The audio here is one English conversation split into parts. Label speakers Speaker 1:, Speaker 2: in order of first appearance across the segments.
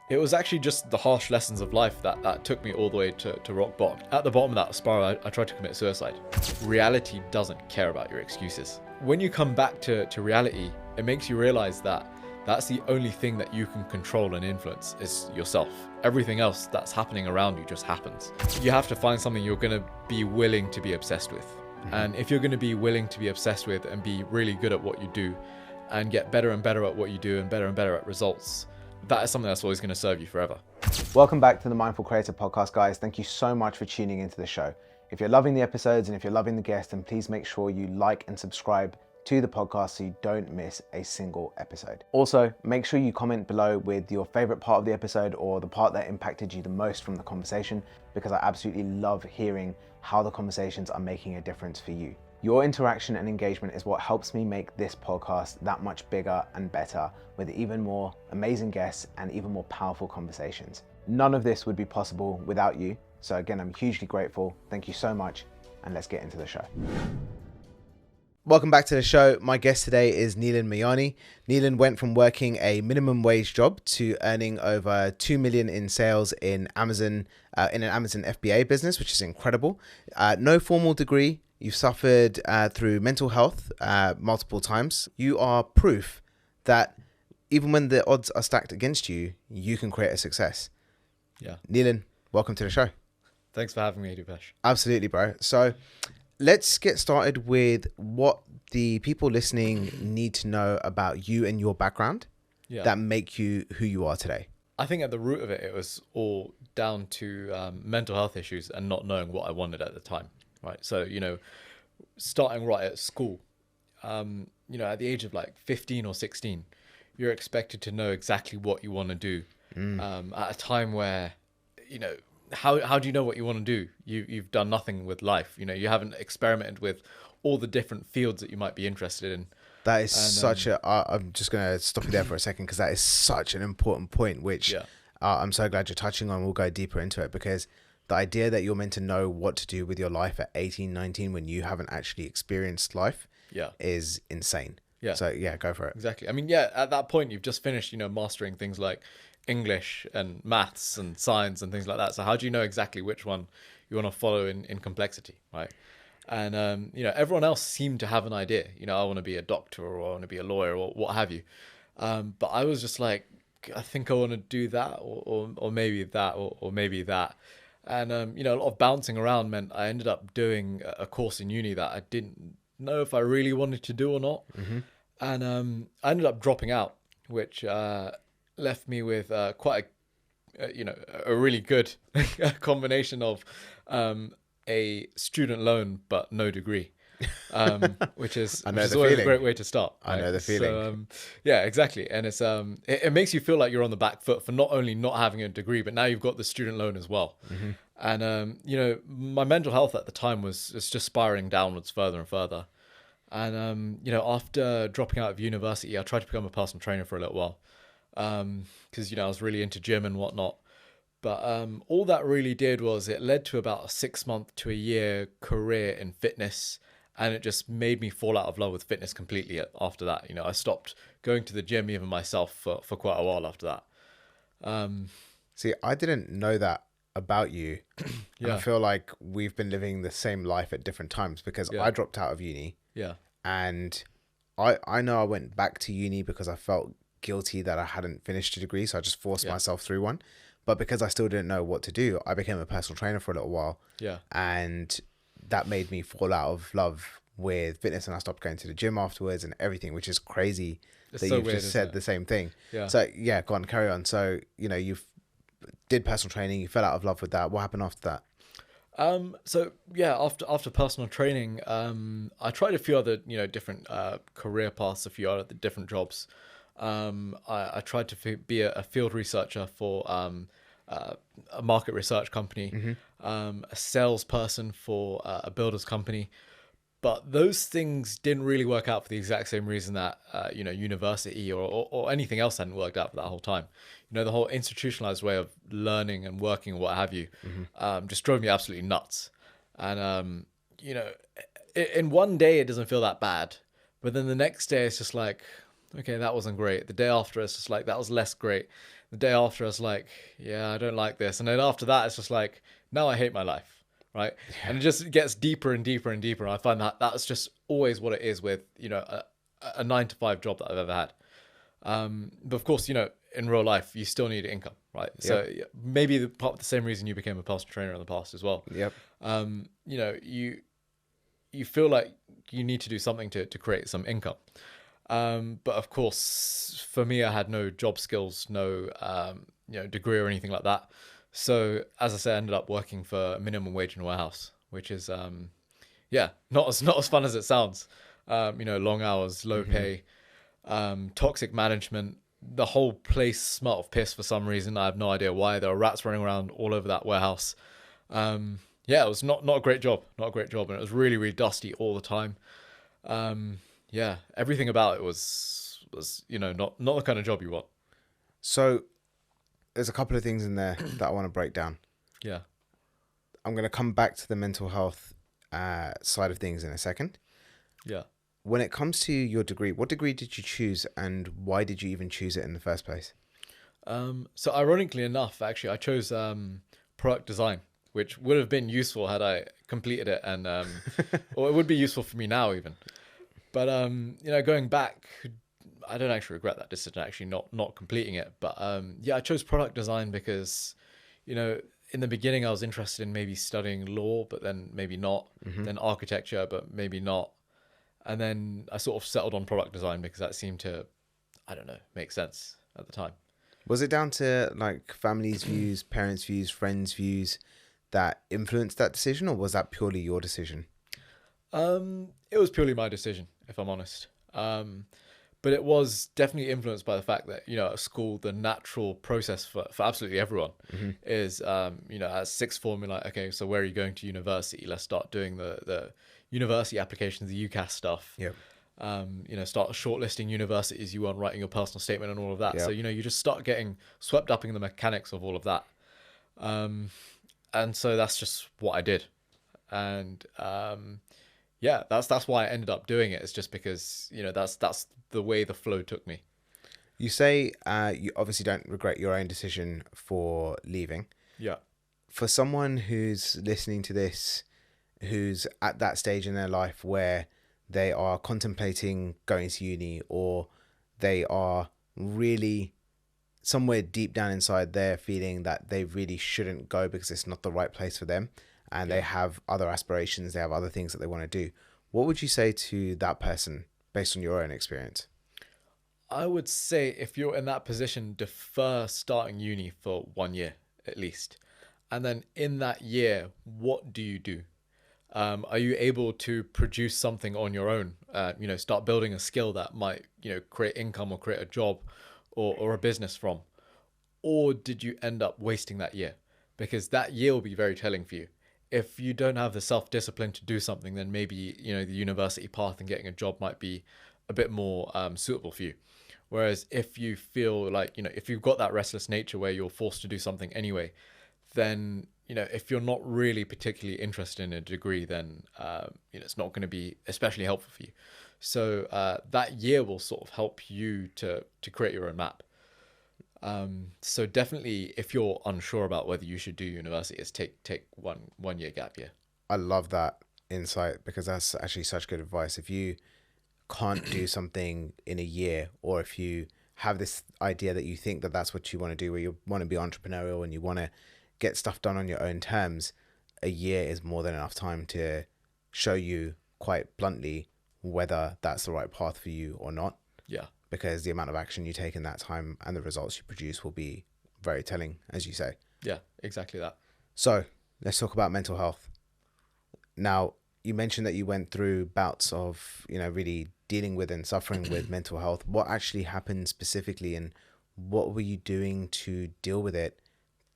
Speaker 1: It was actually just the harsh lessons of life that took me all the way to rock bottom. At the bottom of that spiral, I tried to commit suicide. Reality doesn't care about your excuses. When you come back to reality, it makes you realize that that's the only thing that you can control and influence is yourself. Everything else that's happening around you just happens. You have to find something you're going to be willing to be obsessed with. And if you're going to be willing to be obsessed with and be really good at what you do and get better and better at what you do and better at results, that is something that's always going to serve you forever.
Speaker 2: Welcome back to the Mindful Creator Podcast, guys. Thank you so much for tuning into the show. If you're loving the episodes and if you're loving the guests, then please make sure you like and subscribe to the podcast so you don't miss a single episode. Also, make sure you comment below with your favorite part of the episode or the part that impacted you the most from the conversation, because I absolutely love hearing how the conversations are making a difference for you. Your interaction and engagement is what helps me make this podcast that much bigger and better, with even more amazing guests and even more powerful conversations. None of this would be possible without you. So again, I'm hugely grateful. Thank you so much, and let's get into the show. Welcome back to the show. My guest today is Neilen Mayani. Neilen went from working a minimum wage job to earning over 2 million in sales in Amazon, in an Amazon FBA business, which is incredible. No formal degree. You've suffered through mental health multiple times. You are proof that even when the odds are stacked against you, you can create a success.
Speaker 1: Yeah.
Speaker 2: Neilen, welcome to the show.
Speaker 1: Thanks for having me, Dupesh.
Speaker 2: Absolutely, bro. So let's get started with what the people listening need to know about you and your background that make you who you are today.
Speaker 1: I think at the root of it, it was all down to mental health issues and not knowing what I wanted at the time. Right. So, starting right at school, at the age of like 15 or 16, you're expected to know exactly what you want to do at a time where, how do you know what you want to do? You've done nothing with life. You haven't experimented with all the different fields that you might be interested in.
Speaker 2: That is I'm just going to stop you there for a second, because that is such an important point, which I'm so glad you're touching on. We'll go deeper into it, because the idea that you're meant to know what to do with your life at 18, 19 when you haven't actually experienced life is insane. Yeah. So go for it.
Speaker 1: Exactly. I mean, at that point, you've just finished, mastering things like English and maths and science and things like that. So how do you know exactly which one you want to follow in complexity, right? And, everyone else seemed to have an idea. I want to be a doctor, or I want to be a lawyer, or what have you. But I was just like, I think I want to do that, or maybe that, or maybe that. And, a lot of bouncing around meant I ended up doing a course in uni that I didn't know if I really wanted to do or not. Mm-hmm. And I ended up dropping out, which left me with quite a really good combination of a student loan but no degree, which is always a great way to start.
Speaker 2: Right? I know the feeling.
Speaker 1: So, exactly. And it's it makes you feel like you're on the back foot for not only not having a degree, but now you've got the student loan as well. Mm-hmm. And my mental health at the time was just spiraling downwards further and further. And after dropping out of university, I tried to become a personal trainer for a little while, because I was really into gym and whatnot. But all that really did was it led to about a 6 month to a year career in fitness. And it just made me fall out of love with fitness completely after that. I stopped going to the gym even myself for quite a while after that.
Speaker 2: See, I didn't know that about you. And I feel like we've been living the same life at different times, because I dropped out of uni. Yeah. And I know I went back to uni because I felt guilty that I hadn't finished a degree. So I just forced myself through one. But because I still didn't know what to do, I became a personal trainer for a little while. Yeah. And that made me fall out of love with fitness, and I stopped going to the gym afterwards and everything, which is crazy that you've just said the same thing. Yeah. So go on, carry on. So, you did personal training, you fell out of love with that. What happened after that?
Speaker 1: After personal training, I tried a few other, different career paths, a few other different jobs. I tried to be a field researcher for a market research company, a salesperson for a builder's company. But those things didn't really work out for the exact same reason that, university or anything else hadn't worked out for that whole time. The whole institutionalized way of learning and working and what have you, just drove me absolutely nuts. And, in one day, it doesn't feel that bad. But then the next day, it's just like, okay, that wasn't great. The day after, it's just like, that was less great. The day after, I was like, yeah, I don't like this. And then after that, it's just like, now I hate my life, right? And it just gets deeper and deeper and deeper. And I find that that's just always what it is with, a 9 to 5 job that I've ever had. But of course, in real life, you still need income, right? So
Speaker 2: Yep.
Speaker 1: yeah, maybe the same reason you became a personal trainer in the past as well.
Speaker 2: Yep.
Speaker 1: You feel like you need to do something to create some income. But of course, for me, I had no job skills, no degree or anything like that. So as I said, I ended up working for minimum wage in a warehouse, which is yeah, not as fun as it sounds. Long hours, low
Speaker 2: Hmm.
Speaker 1: pay, toxic management. The whole place smelt of piss for some reason. I have no idea why. There were rats running around all over that warehouse. Yeah, it was not a great job, not a great job, and it was really really dusty all the time. Yeah, everything about it was not the kind of job you want.
Speaker 2: So there's a couple of things in there that I want to break down.
Speaker 1: Yeah,
Speaker 2: I'm going to come back to the mental health side of things in a second.
Speaker 1: yeah.
Speaker 2: When it comes to your degree, what degree did you choose and why did you even choose it in the first place?
Speaker 1: So ironically enough, actually, I chose product design, which would have been useful had I completed it, and or it would be useful for me now even. But going back, I don't actually regret that decision. Actually, not completing it, but yeah, I chose product design because, in the beginning I was interested in maybe studying law, but then maybe not.
Speaker 2: Hmm.
Speaker 1: Then architecture, but maybe not. And then I sort of settled on product design because that seemed to, I don't know, make sense at the time.
Speaker 2: Was it down to like family's views, parents' views, friends' views that influenced that decision, or was that purely your decision?
Speaker 1: It was purely my decision, if I'm honest. But it was definitely influenced by the fact that, at school, the natural process for absolutely everyone
Speaker 2: Hmm.
Speaker 1: is, at sixth form, you're like, okay, so where are you going to university? Let's start doing the university applications, the UCAS stuff.
Speaker 2: Yep.
Speaker 1: Start shortlisting universities you want, writing your personal statement and all of that. So,
Speaker 2: Yep.
Speaker 1: you just start getting swept up in the mechanics of all of that. Um, and so that's just what I did. And yeah, that's why I ended up doing it. It's just because that's the way the flow took me.
Speaker 2: You say you obviously don't regret your own decision for leaving.
Speaker 1: Yeah.
Speaker 2: For someone who's listening to this, who's at that stage in their life where they are contemplating going to uni, or they are really somewhere deep down inside they're feeling that they really shouldn't go because it's not the right place for them, and
Speaker 1: Yeah.
Speaker 2: they have other aspirations, they have other things that they want to do, what would you say to that person based on your own experience?
Speaker 1: I would say if you're in that position, defer starting uni for 1 year at least. And then in that year, what do you do? Are you able to produce something on your own? Start building a skill that might, create income or create a job or a business from? Or did you end up wasting that year? Because that year will be very telling for you. If you don't have the self discipline to do something, then maybe the university path and getting a job might be a bit more suitable for you. Whereas if you feel like if you've got that restless nature where you're forced to do something anyway, then if you're not really particularly interested in a degree, then it's not going to be especially helpful for you. So that year will sort of help you to create your own map. So definitely, if you're unsure about whether you should do university, is take one year gap year.
Speaker 2: I love that insight because that's actually such good advice. If you can't do something in a year, or if you have this idea that you think that that's what you want to do, where you want to be entrepreneurial and you want to get stuff done on your own terms, a year is more than enough time to show you quite bluntly whether that's the right path for you or not,
Speaker 1: Yeah,
Speaker 2: because the amount of action you take in that time and the results you produce will be very telling, as you say.
Speaker 1: yeah, exactly that.
Speaker 2: So let's talk about mental health. Now, you mentioned that you went through bouts of, really dealing with and suffering with mental health. What actually happened specifically, and what were you doing to deal with it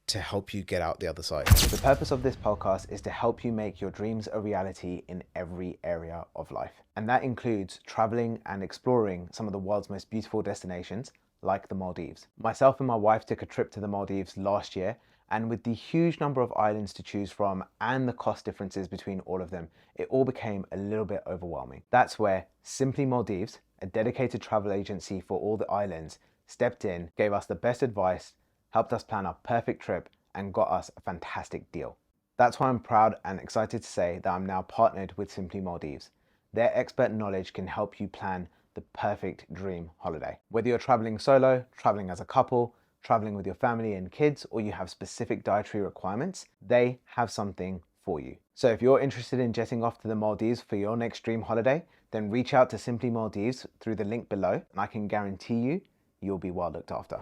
Speaker 2: to help you get out the other side? The purpose of this podcast is to help you make your dreams a reality in every area of life. And that includes traveling and exploring some of the world's most beautiful destinations, like the Maldives. Myself and my wife took a trip to the Maldives last year, and with the huge number of islands to choose from and the cost differences between all of them, it all became a little bit overwhelming. That's where Simply Maldives, a dedicated travel agency for all the islands, stepped in, gave us the best advice, helped us plan our perfect trip, and got us a fantastic deal. That's why I'm proud and excited to say that I'm now partnered with Simply Maldives. Their expert knowledge can help you plan the perfect dream holiday. Whether you're traveling solo, traveling as a couple, traveling with your family and kids, or you have specific dietary requirements, they have something for you. So if you're interested in jetting off to the Maldives for your next dream holiday, then reach out to Simply Maldives through the link below, and I can guarantee you, you'll be well looked after.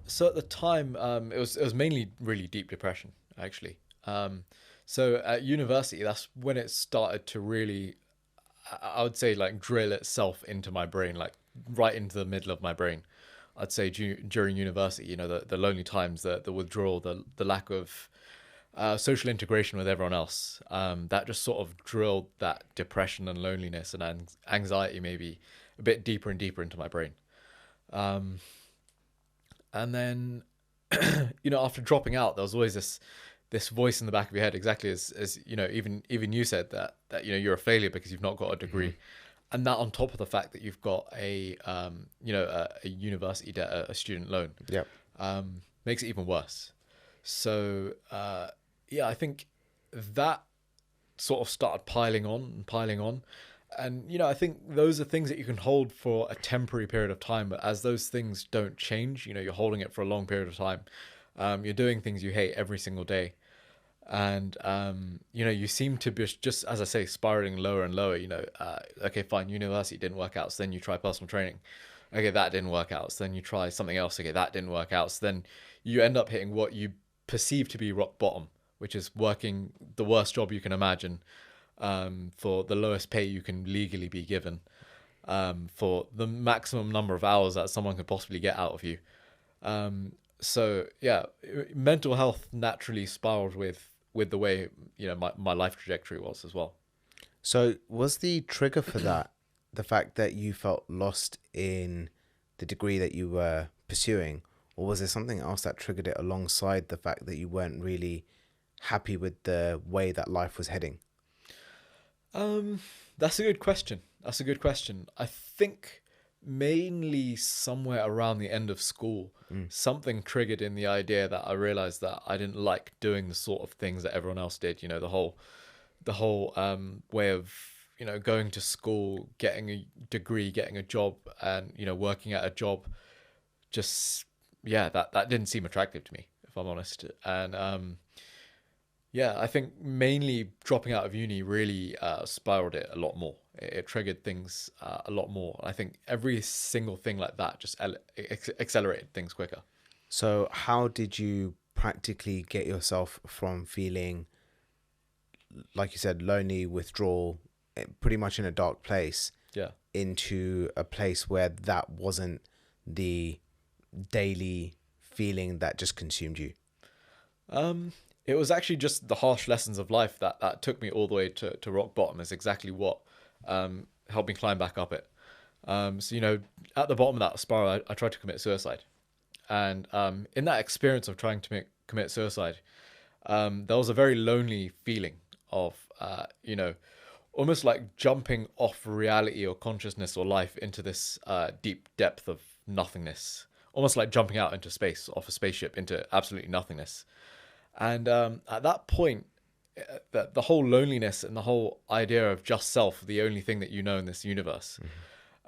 Speaker 1: So at the time, it was mainly really deep depression, actually. So at university, that's when it started to really, I would say, like drill itself into my brain, like right into the middle of my brain. I'd say during university, the lonely times, the withdrawal, the lack of social integration with everyone else, that just sort of drilled that depression and loneliness and anxiety maybe a bit deeper and deeper into my brain. And then, after dropping out, there was always this voice in the back of your head, exactly as even you said that you're a failure because you've not got a degree, and that on top of the fact that you've got a university debt, a student loan,
Speaker 2: Yep.
Speaker 1: makes it even worse. So I think that sort of started piling on and piling on. And, I think those are things that you can hold for a temporary period of time. But as those things don't change, you're holding it for a long period of time. You're doing things you hate every single day. And, you seem to be just, as I say, spiraling lower and lower. Okay, fine, university didn't work out. So then you try personal training. Okay, that didn't work out. So then you try something else. Okay, that didn't work out. So then you end up hitting what you perceive to be rock bottom, which is working the worst job you can imagine, for the lowest pay you can legally be given, for the maximum number of hours that someone could possibly get out of you. So yeah, mental health naturally spiraled with the way my life trajectory was as well.
Speaker 2: So, was the trigger for that the fact that you felt lost in the degree that you were pursuing, or was there something else that triggered it alongside the fact that you weren't really happy with the way that life was heading?
Speaker 1: That's a good question. That's a good question. I think mainly somewhere around the end of school, something triggered in the idea that I realized that I didn't like doing the sort of things that everyone else did. The whole way of going to school, getting a degree, getting a job, and working at a job. Just that didn't seem attractive to me, if I'm honest. And I think mainly dropping out of uni really spiraled it a lot more. It triggered things a lot more. I think every single thing like that just accelerated things quicker.
Speaker 2: So, how did you practically get yourself from feeling, like you said, lonely, withdrawal, pretty much in a dark place,
Speaker 1: Yeah.
Speaker 2: into a place where that wasn't the daily feeling that just consumed you?
Speaker 1: It was actually just the harsh lessons of life that took me all the way to rock bottom is exactly what helped me climb back up it. So, at the bottom of that spiral, I tried to commit suicide. And in that experience of trying to commit suicide, there was a very lonely feeling of, almost like jumping off reality or consciousness or life into this deep depth of nothingness. Almost like jumping out into space, off a spaceship, into absolutely nothingness. And at that point, the whole loneliness and the whole idea of just self, the only thing that you know in this universe,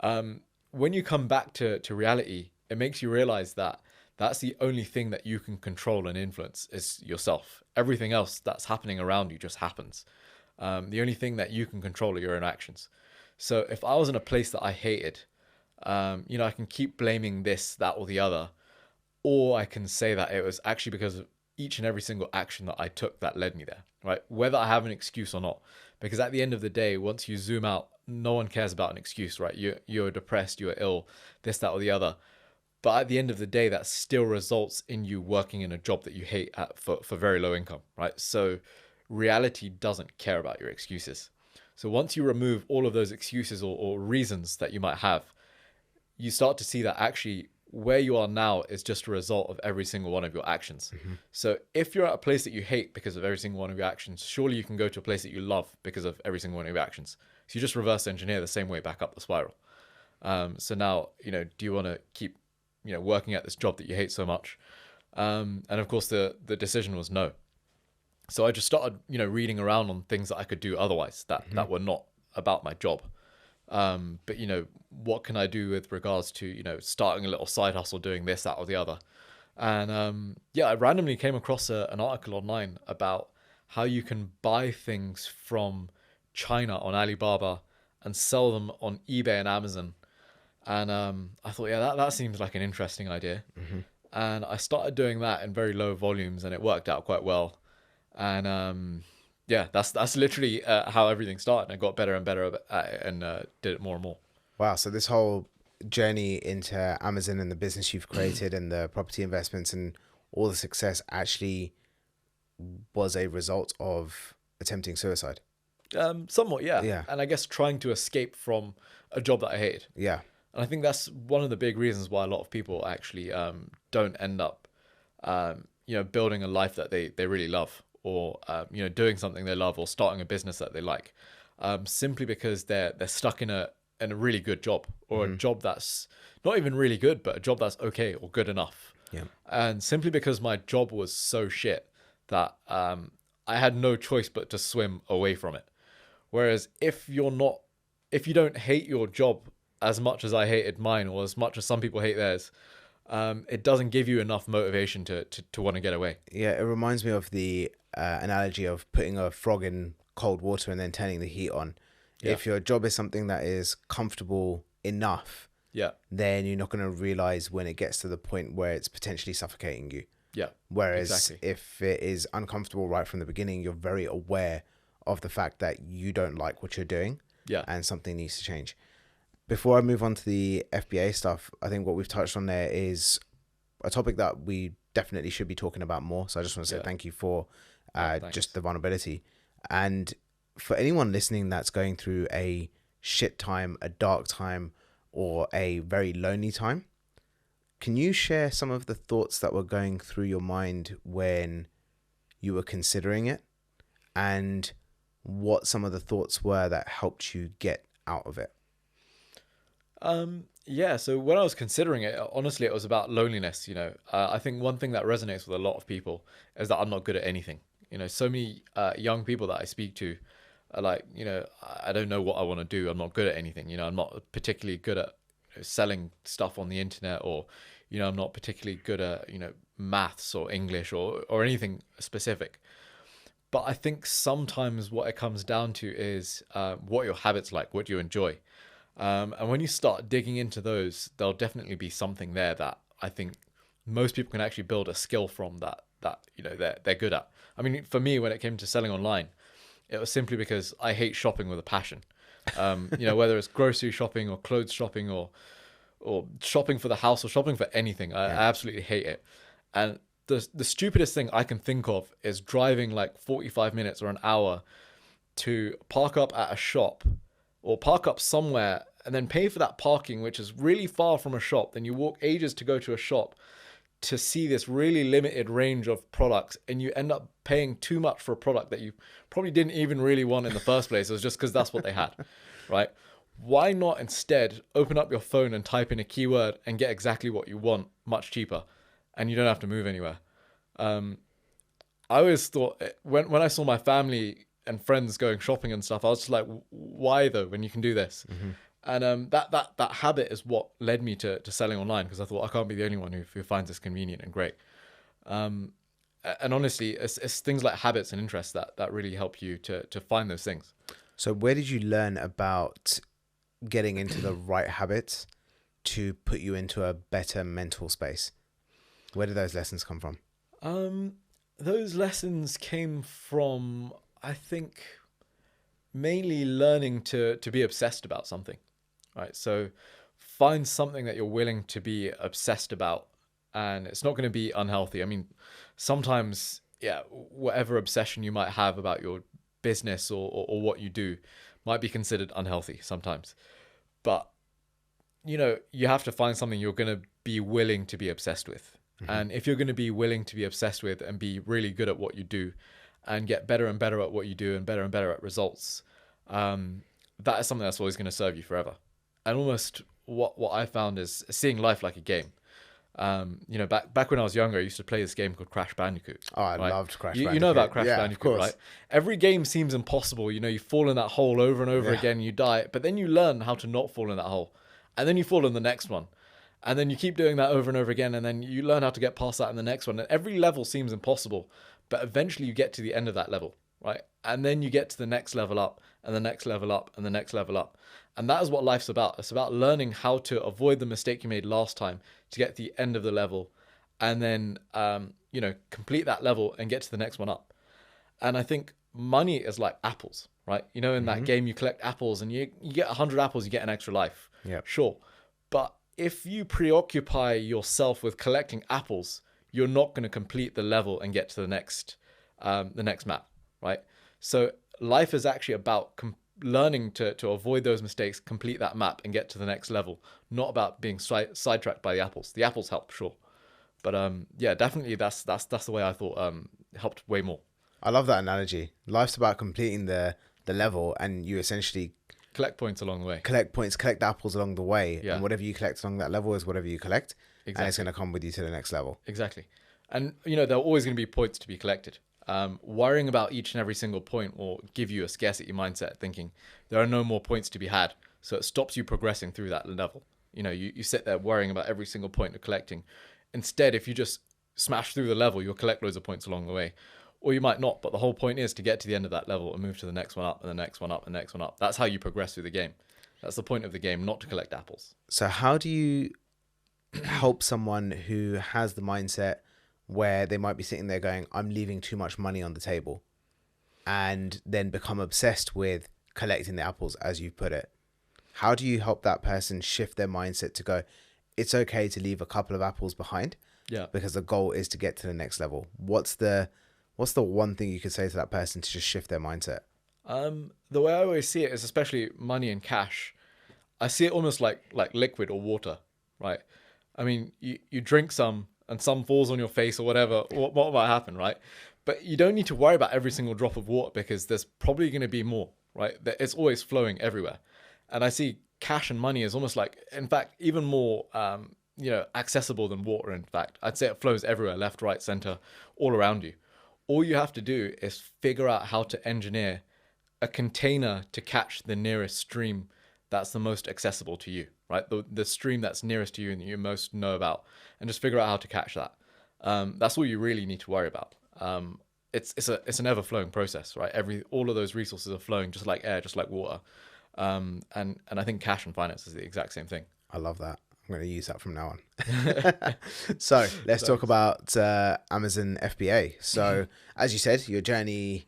Speaker 1: when you come back to reality, it makes you realize that that's the only thing that you can control and influence is yourself. Everything else that's happening around you just happens. The only thing that you can control are your own actions. So if I was in a place that I hated, I can keep blaming this, that, or the other, or I can say that it was actually because of each and every single action that I took that led me there, right? Whether I have an excuse or not. Because at the end of the day, once you zoom out, no one cares about an excuse, right? You're depressed, you're ill, this, that, or the other. But at the end of the day, that still results in you working in a job that you hate for very low income, right? So reality doesn't care about your excuses. So once you remove all of those excuses or reasons that you might have, you start to see that actually where you are now is just a result of every single one of your actions. So if you're at a place that you hate because of every single one of your actions, surely you can go to a place that you love because of every single one of your actions. So you just reverse engineer the same way back up the spiral. So now, do you want to keep, working at this job that you hate so much? And of course, the decision was no. So I just started, reading around on things that I could do otherwise that were not about my job. But what can I do with regards to starting a little side hustle, doing this, that, or the other? And I randomly came across an article online about how you can buy things from China on Alibaba and sell them on eBay and Amazon. And I thought, yeah, that seems like an interesting idea. And I started doing that in very low volumes, and it worked out quite well. And that's literally how everything started. I got better and better at it, and did it more and more.
Speaker 2: Wow. So this whole journey into Amazon and the business you've created and the property investments and all the success actually was a result of attempting suicide.
Speaker 1: Somewhat, yeah.
Speaker 2: Yeah.
Speaker 1: And I guess trying to escape from a job that I hated.
Speaker 2: Yeah.
Speaker 1: And I think that's one of the big reasons why a lot of people actually don't end up, building a life that they really love, or doing something they love, or starting a business that they like, simply because they're stuck in a really good job, or a job that's not even really good, but a job that's okay or good enough.
Speaker 2: Yeah.
Speaker 1: And simply because my job was so shit that I had no choice but to swim away from it. Whereas if you don't hate your job as much as I hated mine, or as much as some people hate theirs, it doesn't give you enough motivation to want to get away.
Speaker 2: Yeah, it reminds me of the analogy of putting a frog in cold water and then turning the heat on.
Speaker 1: Yeah.
Speaker 2: If your job is something that is comfortable enough,
Speaker 1: Yeah.
Speaker 2: then you're not going to realize when it gets to the point where it's potentially suffocating you.
Speaker 1: Yeah.
Speaker 2: Whereas
Speaker 1: exactly.
Speaker 2: if it is uncomfortable right from the beginning, you're very aware of the fact that you don't like what you're doing.
Speaker 1: Yeah.
Speaker 2: And something needs to change. Before I move on to the FBA stuff, I think what we've touched on there is a topic that we definitely should be talking about more. So I just want to say thank you for just the vulnerability. And for anyone listening that's going through a shit time, a dark time, or a very lonely time, can you share some of the thoughts that were going through your mind when you were considering it, and what some of the thoughts were that helped you get out of it?
Speaker 1: So when I was considering it, honestly, it was about loneliness. I think one thing that resonates with a lot of people is that I'm not good at anything. So many young people that I speak to are like, I don't know what I want to do. I'm not good at anything. I'm not particularly good at selling stuff on the internet, or I'm not particularly good at maths or English or anything specific. But I think sometimes what it comes down to is what your habits like, what you enjoy. And when you start digging into those, there'll definitely be something there that I think most people can actually build a skill from that they're good at. I mean, for me, when it came to selling online, it was simply because I hate shopping with a passion. Whether it's grocery shopping or clothes shopping or shopping for the house or shopping for anything, I absolutely hate it. And the stupidest thing I can think of is driving like 45 minutes or an hour to park up at a shop, or park up somewhere and then pay for that parking, which is really far from a shop. Then you walk ages to go to a shop to see this really limited range of products, and you end up paying too much for a product that you probably didn't even really want in the first place. It was just because that's what they had, right? Why not instead open up your phone and type in a keyword and get exactly what you want much cheaper, and you don't have to move anywhere? I always thought, when I saw my family and friends going shopping and stuff, I was just like, why though, when you can do this? And that habit is what led me to selling online, because I thought I can't be the only one who finds this convenient and great. And honestly, it's things like habits and interests that really help you to find those things.
Speaker 2: So where did you learn about getting into the right habits to put you into a better mental space? Where did those lessons come from?
Speaker 1: Those lessons came from, I think, mainly learning to be obsessed about something, right? So find something that you're willing to be obsessed about, and it's not going to be unhealthy. I mean, sometimes, whatever obsession you might have about your business or what you do might be considered unhealthy sometimes. But, you have to find something you're going to be willing to be obsessed with. And if you're going to be willing to be obsessed with and be really good at what you do and get better and better at what you do and better at results, that is something that's always going to serve you forever. And almost what I found is seeing life like a game. Back when I was younger, I used to play this game called Crash Bandicoot.
Speaker 2: Oh, I
Speaker 1: Right?
Speaker 2: loved Crash
Speaker 1: You know about
Speaker 2: Bandicoot.
Speaker 1: Crash
Speaker 2: Yeah, of
Speaker 1: Bandicoot,
Speaker 2: course.
Speaker 1: right? Every game seems impossible. You fall in that hole over and over
Speaker 2: Yeah.
Speaker 1: again, you die, but then you learn how to not fall in that hole. And then you fall in the next one. And then you keep doing that over and over again, and then you learn how to get past that in the next one. And every level seems impossible, but eventually you get to the end of that level, right? And then you get to the next level up, and the next level up, and the next level up. And that is what life's about. It's about learning how to avoid the mistake you made last time to get to the end of the level, and then complete that level and get to the next one up. And I think money is like apples, right? In that game you collect apples, and you get 100 apples, you get an extra life.
Speaker 2: Yeah.
Speaker 1: Sure. But if you preoccupy yourself with collecting apples, you're not going to complete the level and get to the next map, right? So life is actually about learning to avoid those mistakes, complete that map, and get to the next level. Not about being sidetracked by the apples. The apples help, sure, but definitely that's the way I thought helped way more.
Speaker 2: I love that analogy. Life's about completing the level, and you essentially
Speaker 1: Collect points along the way.
Speaker 2: collect points, collect apples along the way,
Speaker 1: Yeah.
Speaker 2: and whatever you collect along that level is whatever you collect, and it's
Speaker 1: Exactly.
Speaker 2: going to come with you to the next level.
Speaker 1: Exactly. And, there are always going to be points to be collected. Worrying about each and every single point will give you a scarcity mindset, thinking there are no more points to be had. So it stops you progressing through that level. You sit there worrying about every single point you're collecting. Instead, if you just smash through the level, you'll collect loads of points along the way. Or you might not, but the whole point is to get to the end of that level and move to the next one up and the next one up and the next one up. That's how you progress through the game. That's the point of the game, not to collect apples.
Speaker 2: So how do you help someone who has the mindset where they might be sitting there going, I'm leaving too much money on the table, and then become obsessed with collecting the apples, as you put it? How do you help that person shift their mindset to go, it's okay to leave a couple of apples behind?
Speaker 1: Yeah.
Speaker 2: Because the goal is to get to the next level. What's the one thing you could say to that person to just shift their mindset?
Speaker 1: The way I always see it is, especially money and cash, I see it almost like liquid or water, right? I mean, you drink some and some falls on your face or whatever, what might happen, right? But you don't need to worry about every single drop of water because there's probably going to be more, right? It's always flowing everywhere. And I see cash and money as almost like, in fact, even more, accessible than water. In fact, I'd say it flows everywhere, left, right, center, all around you. All you have to do is figure out how to engineer a container to catch the nearest stream that's the most accessible to you, right? The stream that's nearest to you and that you most know about, and just figure out how to catch that. That's all you really need to worry about. It's an ever flowing process, right? All of those resources are flowing just like air, just like water. And I think cash and finance is the exact same thing.
Speaker 2: I love that. I'm going to use that from now on. So let's talk about Amazon FBA. So as you said, your journey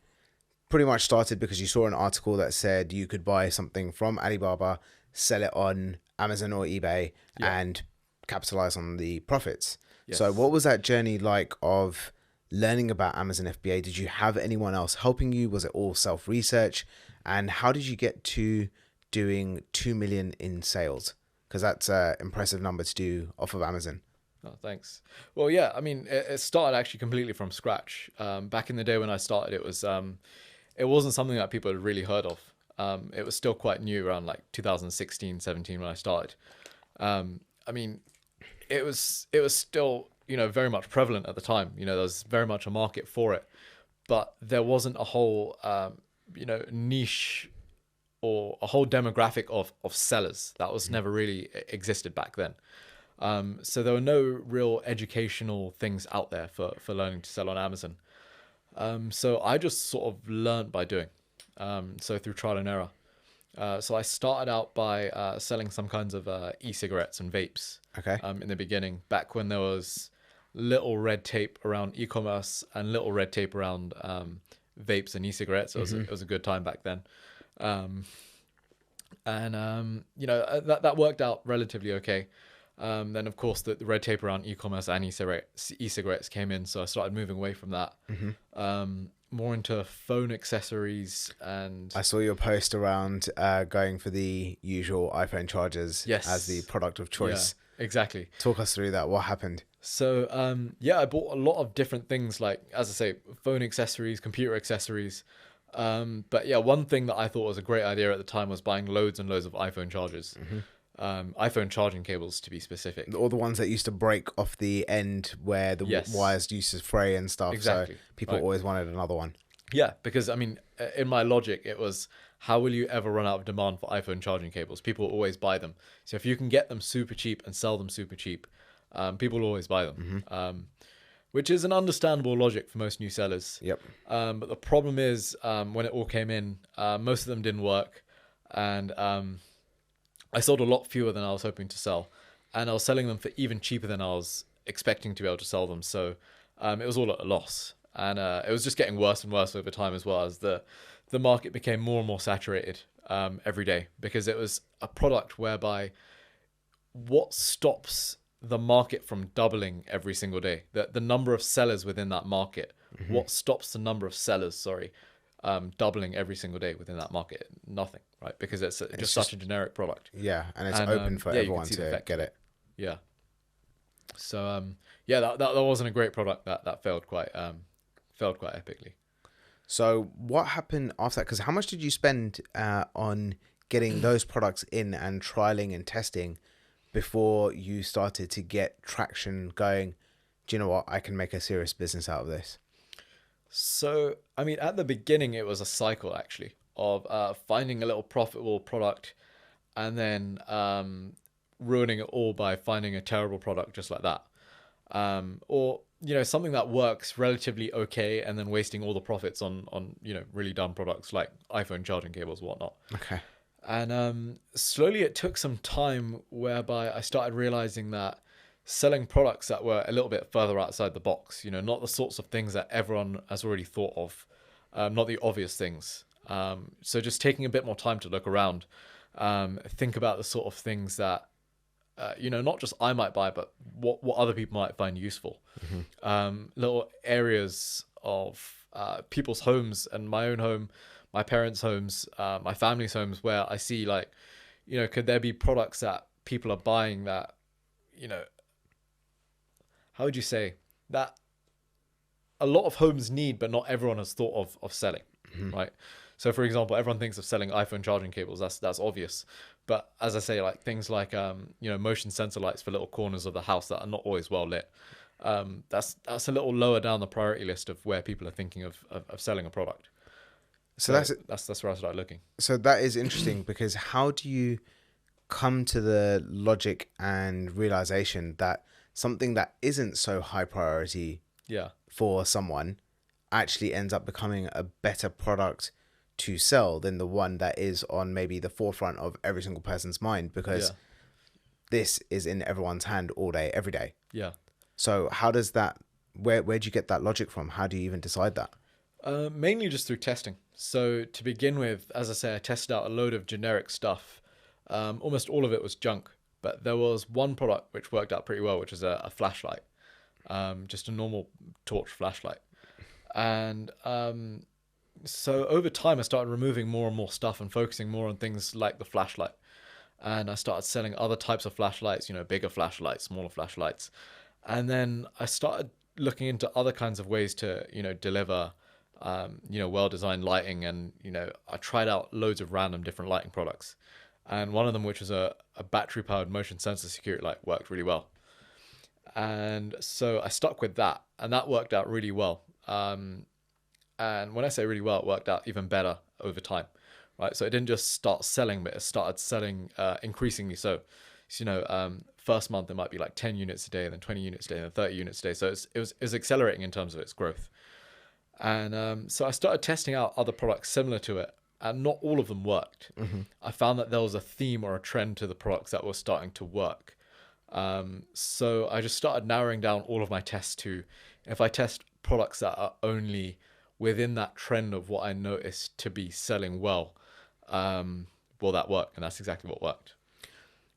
Speaker 2: pretty much started because you saw an article that said you could buy something from Alibaba, sell it on Amazon or eBay, and capitalize on the profits.
Speaker 1: Yes.
Speaker 2: So what was that journey like of learning about Amazon FBA? Did you have anyone else helping you? Was it all self-research? And how did you get to doing 2 million in sales? Because that's an impressive number to do off of Amazon.
Speaker 1: Oh, thanks. Well, yeah, I mean, it started actually completely from scratch. Back in the day when I started, it wasn't something that people had really heard of. It was still quite new around like 2016, 17 when I started. I mean, it was still, very much prevalent at the time. There was very much a market for it, but there wasn't a whole, niche or a whole demographic of sellers that was never really existed back then. So there were no real educational things out there for learning to sell on Amazon. So I just sort of learned by doing, so through trial and error. So I started out by selling some kinds of e-cigarettes and vapes.
Speaker 2: Okay.
Speaker 1: In the beginning, back when there was little red tape around e-commerce and little red tape around vapes and e-cigarettes. It was a good time back then. That worked out relatively okay. Then of course the red tape around e-commerce and e-cigarettes came in, so I started moving away from that. More into phone accessories, and
Speaker 2: I saw your post around going for the usual iPhone chargers as the product of choice.
Speaker 1: Yeah, exactly.
Speaker 2: Talk us through that. What happened?
Speaker 1: So I bought a lot of different things, like, as I say, phone accessories, computer accessories. But yeah, one thing that I thought was a great idea at the time was buying loads and loads of iPhone chargers. iPhone charging cables to be specific.
Speaker 2: All the ones that used to break off the end where the
Speaker 1: Yes.
Speaker 2: wires used to fray and stuff.
Speaker 1: Exactly.
Speaker 2: So people
Speaker 1: Right.
Speaker 2: always wanted another one.
Speaker 1: Yeah, because I mean, in my logic, it was how will you ever run out of demand for iPhone charging cables? People always buy them. So if you can get them super cheap and sell them super cheap, people will always buy them. Which is an understandable logic for most new sellers.
Speaker 2: Yep.
Speaker 1: But the problem is when it all came in, most of them didn't work, and I sold a lot fewer than I was hoping to sell, and I was selling them for even cheaper than I was expecting to be able to sell them. So it was all at a loss, and it was just getting worse and worse over time as well as the market became more and more saturated every day, because it was a product whereby what stops the market from doubling every single day, the number of sellers within that market, what stops the number of sellers, doubling every single day within that market? Nothing, right? Because it's just such a generic product.
Speaker 2: Yeah, and it's open for everyone to get it.
Speaker 1: Yeah. So yeah, that wasn't a great product. That failed quite epically.
Speaker 2: So what happened after that? Because how much did you spend on getting those products in and trialing and testing before you started to get traction going? Do you know what? I can make a serious business out of this.
Speaker 1: So, I mean, at the beginning, it was a cycle actually of finding a little profitable product and then ruining it all by finding a terrible product just like that. Or, something that works relatively okay and then wasting all the profits on really dumb products like iPhone charging cables and whatnot.
Speaker 2: Okay.
Speaker 1: And slowly it took some time whereby I started realizing that selling products that were a little bit further outside the box, not the sorts of things that everyone has already thought of, not the obvious things. So just taking a bit more time to look around, think about the sort of things that, not just I might buy, but what other people might find useful. Little areas of people's homes and my own home, my parents' homes, my family's homes, where I see could there be products that people are buying that, how would you say, that a lot of homes need, but not everyone has thought of selling, right? So for example, everyone thinks of selling iPhone charging cables. That's obvious. But as I say, like things like, motion sensor lights for little corners of the house that are not always well lit. That's a little lower down the priority list of where people are thinking of selling a product. So that's where I started looking.
Speaker 2: So that is interesting because how do you come to the logic and realization that something that isn't so high priority for someone actually ends up becoming a better product to sell than the one that is on maybe the forefront of every single person's mind, because this is in everyone's hand all day, every day.
Speaker 1: Yeah.
Speaker 2: So how does that, where'd you get that logic from? How do you even decide that?
Speaker 1: Mainly just through testing. So to begin with, as I say, I tested out a load of generic stuff. Almost all of it was junk, but there was one product which worked out pretty well, which is a flashlight, just a normal torch flashlight. And so over time, I started removing more and more stuff and focusing more on things like the flashlight. And I started selling other types of flashlights, bigger flashlights, smaller flashlights. And then I started looking into other kinds of ways to, deliver, well-designed lighting. And, I tried out loads of random different lighting products. And one of them, which was a battery-powered motion sensor security light, worked really well. And so I stuck with that, and that worked out really well. And when I say really well, it worked out even better over time, right? So it didn't just start selling, but it started selling increasingly so. So, first month it might be like 10 units a day, then 20 units a day, then 30 units a day. So it was accelerating in terms of its growth. And so I started testing out other products similar to it, and not all of them worked. I found that there was a theme or a trend to the products that were starting to work. So I just started narrowing down all of my tests to, if I test products that are only within that trend of what I noticed to be selling well, will that work? And that's exactly what worked.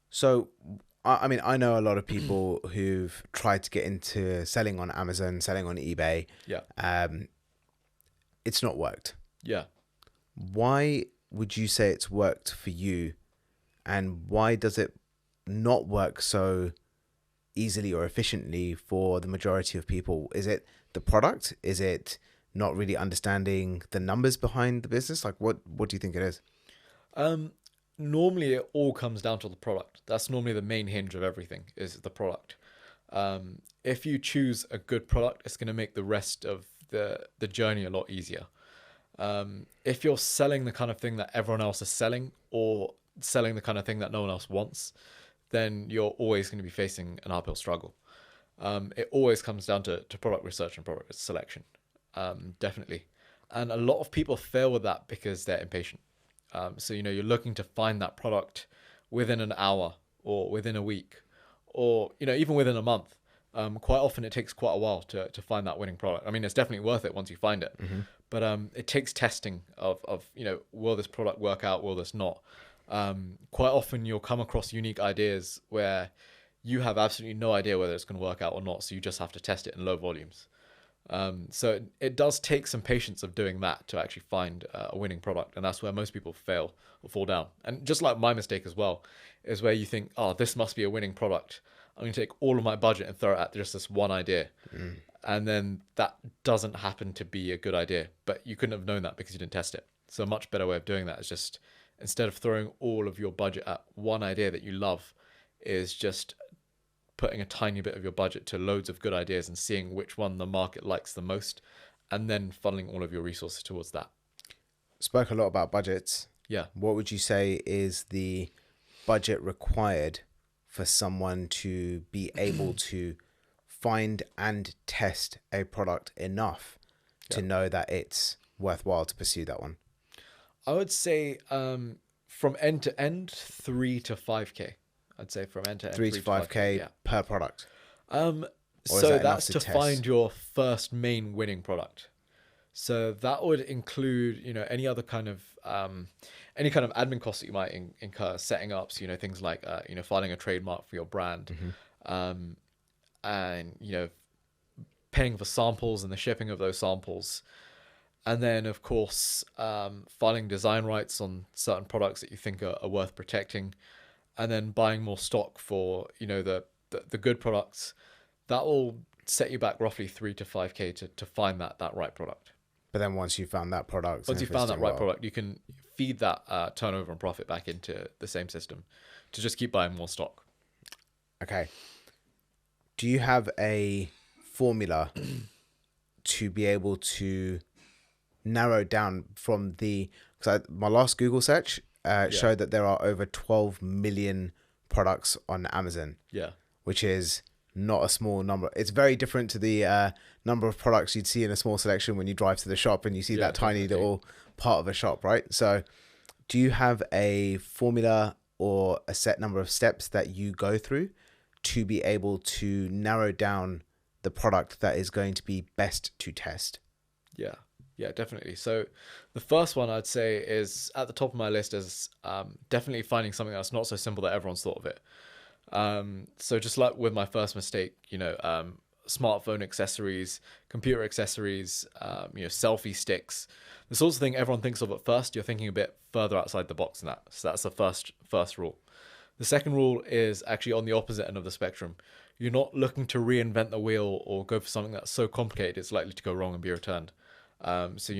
Speaker 2: So, I mean, I know a lot of people who've tried to get into selling on Amazon, selling on eBay.
Speaker 1: Yeah.
Speaker 2: It's not worked.
Speaker 1: Yeah.
Speaker 2: Why would you say it's worked for you? And why does it not work so easily or efficiently for the majority of people? Is it the product? Is it not really understanding the numbers behind the business? Like what do you think it is?
Speaker 1: Normally it all comes down to the product. That's normally the main hinge of everything is the product. If you choose a good product, it's going to make the rest of the journey a lot easier. If you're selling the kind of thing that everyone else is selling, or selling the kind of thing that no one else wants, then you're always going to be facing an uphill struggle. It always comes down to product research and product selection, definitely. And a lot of people fail with that because they're impatient. So, you're looking to find that product within an hour or within a week or, even within a month. Quite often it takes quite a while to find that winning product. I mean, it's definitely worth it once you find it, but it takes testing of, will this product work out? Will this not? Quite often you'll come across unique ideas where you have absolutely no idea whether it's going to work out or not. So you just have to test it in low volumes. So it does take some patience of doing that to actually find a winning product. And that's where most people fail or fall down. And just like my mistake as well, is where you think, oh, this must be a winning product. I'm going to take all of my budget and throw it at just this one idea. And then that doesn't happen to be a good idea. But you couldn't have known that because you didn't test it. So a much better way of doing that is just, instead of throwing all of your budget at one idea that you love, is just putting a tiny bit of your budget to loads of good ideas and seeing which one the market likes the most, and then funneling all of your resources towards that.
Speaker 2: Spoke a lot about budgets.
Speaker 1: Yeah.
Speaker 2: What would you say is the budget required for someone to be able to find and test a product enough to know that it's worthwhile to pursue that one?
Speaker 1: I would say from end to end, 3 to 5K. I'd say from end to end,
Speaker 2: 3 to 5K
Speaker 1: yeah.
Speaker 2: per product.
Speaker 1: So that's to find your first main winning product. So that would include, any other kind of admin costs that you might incur, setting up, things like, filing a trademark for your brand, and, paying for samples and the shipping of those samples. And then, of course, filing design rights on certain products that you think are worth protecting, and then buying more stock for, the good products. That will set you back roughly 3 to 5K to find that right product.
Speaker 2: But then once you found that product,
Speaker 1: product, you can feed that turnover and profit back into the same system to just keep buying more stock.
Speaker 2: Okay. Do you have a formula to be able to narrow down from because my last Google search showed that there are over 12 million products on Amazon.
Speaker 1: Yeah.
Speaker 2: Which is not a small number. It's very different to the number of products you'd see in a small selection when you drive to the shop and you see that tiny little part of a shop, right? So do you have a formula or a set number of steps that you go through to be able to narrow down the product that is going to be best to test?
Speaker 1: Yeah, definitely. So the first one I'd say is at the top of my list is definitely finding something that's not so simple that everyone's thought of it. So just like with my first mistake, smartphone accessories, computer accessories, selfie sticks, the sorts of thing everyone thinks of at first, you're thinking a bit further outside the box than that. So that's the first rule. The second rule is actually on the opposite end of the spectrum. You're not looking to reinvent the wheel or go for something that's so complicated it's likely to go wrong and be returned. So,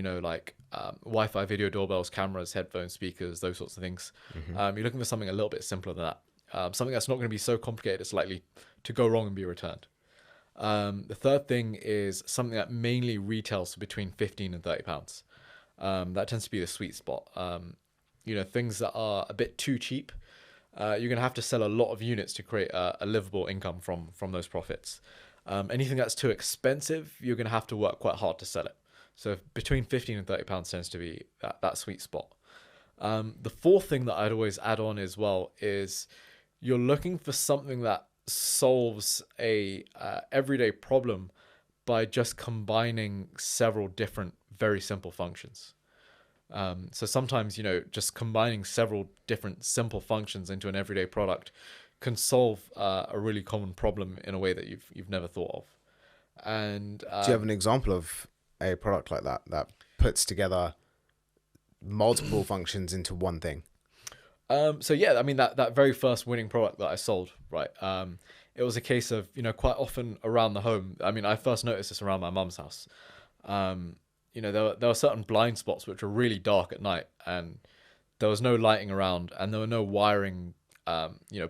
Speaker 1: Wi-Fi video doorbells, cameras, headphones, speakers, those sorts of things. You're looking for something a little bit simpler than that. Something that's not going to be so complicated it's likely to go wrong and be returned. The third thing is something that mainly retails for between 15 and 30 pounds. That tends to be the sweet spot. Things that are a bit too cheap, you're going to have to sell a lot of units to create a livable income from those profits. Anything that's too expensive, you're going to have to work quite hard to sell it. So between 15 and 30 pounds tends to be that sweet spot. The fourth thing that I'd always add on as well is you're looking for something that solves a everyday problem by just combining several different very simple functions. So sometimes, just combining several different simple functions into an everyday product can solve a really common problem in a way that you've never thought of. And
Speaker 2: do you have an example of a product like that puts together multiple functions into one thing?
Speaker 1: So yeah, I mean that very first winning product that I sold, right? It was a case of, quite often around the home. I mean, I first noticed this around my mum's house. There were certain blind spots which were really dark at night, and there was no lighting around, and there were no wiring,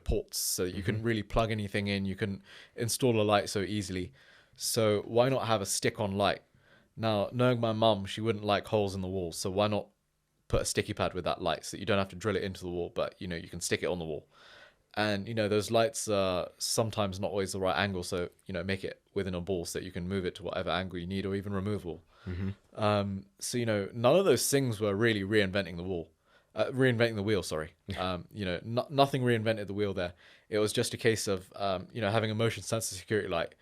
Speaker 1: ports, so you couldn't really plug anything in. You couldn't install a light so easily. So why not have a stick-on light? Now, knowing my mum, she wouldn't like holes in the walls, so why not put a sticky pad with that light so that you don't have to drill it into the wall, but you can stick it on the wall. And those lights are sometimes not always the right angle, so make it within a ball so that you can move it to whatever angle you need, or even removable. So none of those things were really reinventing the wheel. Sorry. Nothing reinvented the wheel there. It was just a case of having a motion sensor security light,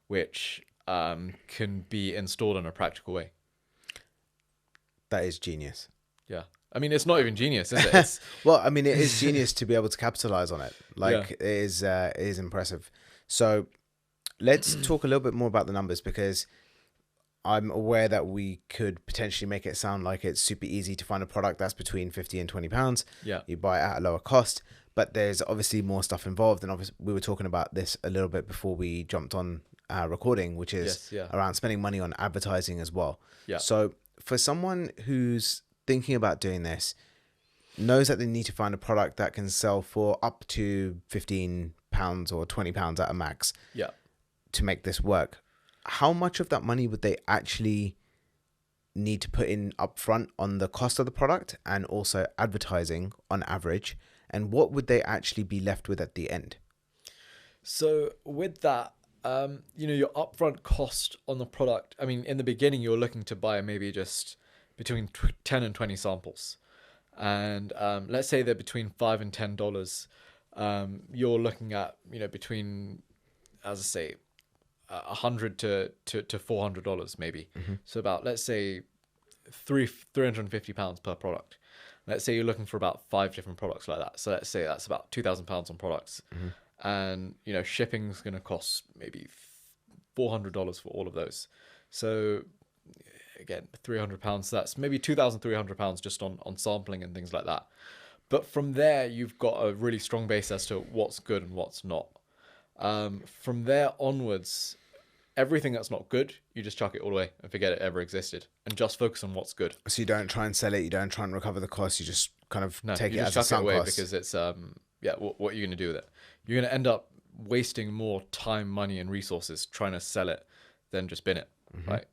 Speaker 1: which can be installed in a practical way.
Speaker 2: That is genius.
Speaker 1: Yeah. I mean, it's not even genius, is it? It's...
Speaker 2: Well, I mean, it is genius to be able to capitalize on it. Like, it is impressive. So let's talk a little bit more about the numbers, because I'm aware that we could potentially make it sound like it's super easy to find a product that's between £50 and £20.
Speaker 1: Yeah.
Speaker 2: You buy it at a lower cost, but there's obviously more stuff involved. And obviously, we were talking about this a little bit before we jumped on recording, which is around spending money on advertising as well.
Speaker 1: Yeah.
Speaker 2: So for someone who's thinking about doing this, knows that they need to find a product that can sell for up to £15 or £20 at a max to make this work, how much of that money would they actually need to put in upfront on the cost of the product and also advertising on average, and what would they actually be left with at the end?
Speaker 1: So with that, your upfront cost on the product, I mean, in the beginning, you're looking to buy maybe just between 10 and 20 samples. And let's say they're between $5 and $10. You're looking at, between, as I say, $100 to $400 maybe. So about, let's say, £350 per product. Let's say you're looking for about 5 different products like that. So let's say that's about £2,000 on products. And, shipping's going to cost maybe $400 for all of those. So again, £300, so that's maybe £2,300 just on sampling and things like that. But from there, you've got a really strong base as to what's good and what's not. From there onwards, everything that's not good, you just chuck it all away and forget it ever existed, and just focus on what's good.
Speaker 2: So you don't try and sell it, you don't try and recover the cost, you just kind of take it as a sunk
Speaker 1: away
Speaker 2: cost.
Speaker 1: Because it's what are you going to do with it? You're going to end up wasting more time, money, and resources trying to sell it than just bin it, right?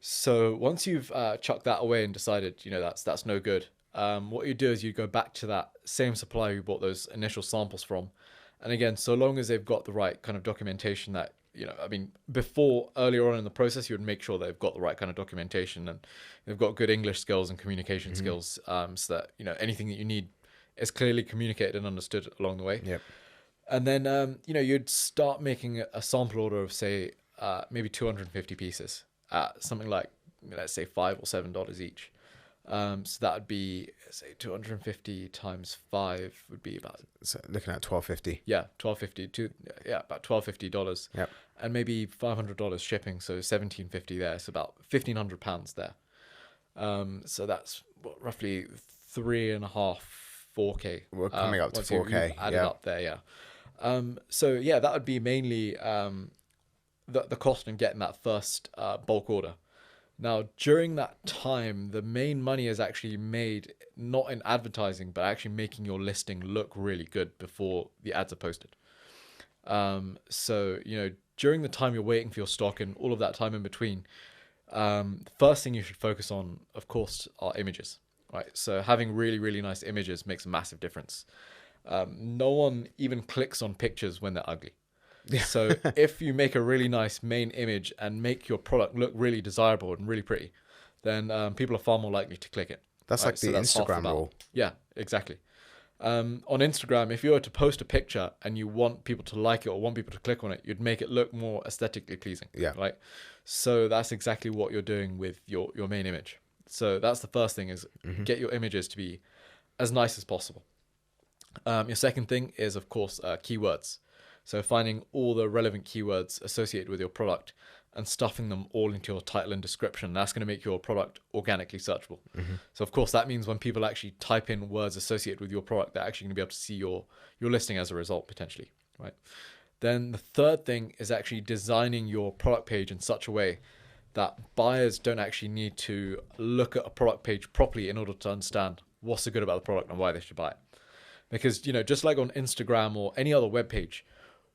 Speaker 1: So once you've chucked that away and decided, that's no good, what you do is you go back to that same supplier you bought those initial samples from. And again, so long as they've got the right kind of documentation that, earlier on in the process, you would make sure they've got the right kind of documentation and they've got good English skills and communication skills, so that, anything that you need is clearly communicated and understood along the way.
Speaker 2: Yep.
Speaker 1: And then, you'd start making a sample order of, say, maybe 250 pieces at something like, let's say, $5 or $7 each. So that would be, say, 250 times 5 would be about...
Speaker 2: So looking at $1,250.
Speaker 1: Yeah, $1,250 about $1,250.
Speaker 2: Yep.
Speaker 1: And maybe $500 shipping, so $1,750 there. So about £1,500 there. So that's roughly 3.5, 4K.
Speaker 2: We're coming up to 4K.
Speaker 1: You add it up there, yeah. So yeah, that would be mainly the cost in getting that first bulk order. Now, during that time, the main money is actually made not in advertising, but actually making your listing look really good before the ads are posted. So, during the time you're waiting for your stock and all of that time in between, the first thing you should focus on, of course, are images, right? So having really, really nice images makes a massive difference. No one even clicks on pictures when they're ugly. Yeah. So if you make a really nice main image and make your product look really desirable and really pretty, then people are far more likely to click it.
Speaker 2: That's right? Like the Instagram rule.
Speaker 1: Yeah, exactly. On Instagram, if you were to post a picture and you want people to like it or want people to click on it, you'd make it look more aesthetically pleasing.
Speaker 2: Yeah.
Speaker 1: Right. So that's exactly what you're doing with your main image. So that's the first thing, is get your images to be as nice as possible. Your second thing is, of course, keywords. So finding all the relevant keywords associated with your product and stuffing them all into your title and description. That's going to make your product organically searchable. So of course, that means when people actually type in words associated with your product, they're actually going to be able to see your listing as a result, potentially, right? Then the third thing is actually designing your product page in such a way that buyers don't actually need to look at a product page properly in order to understand what's so good about the product and why they should buy it. Because, you know, just like on Instagram or any other web page,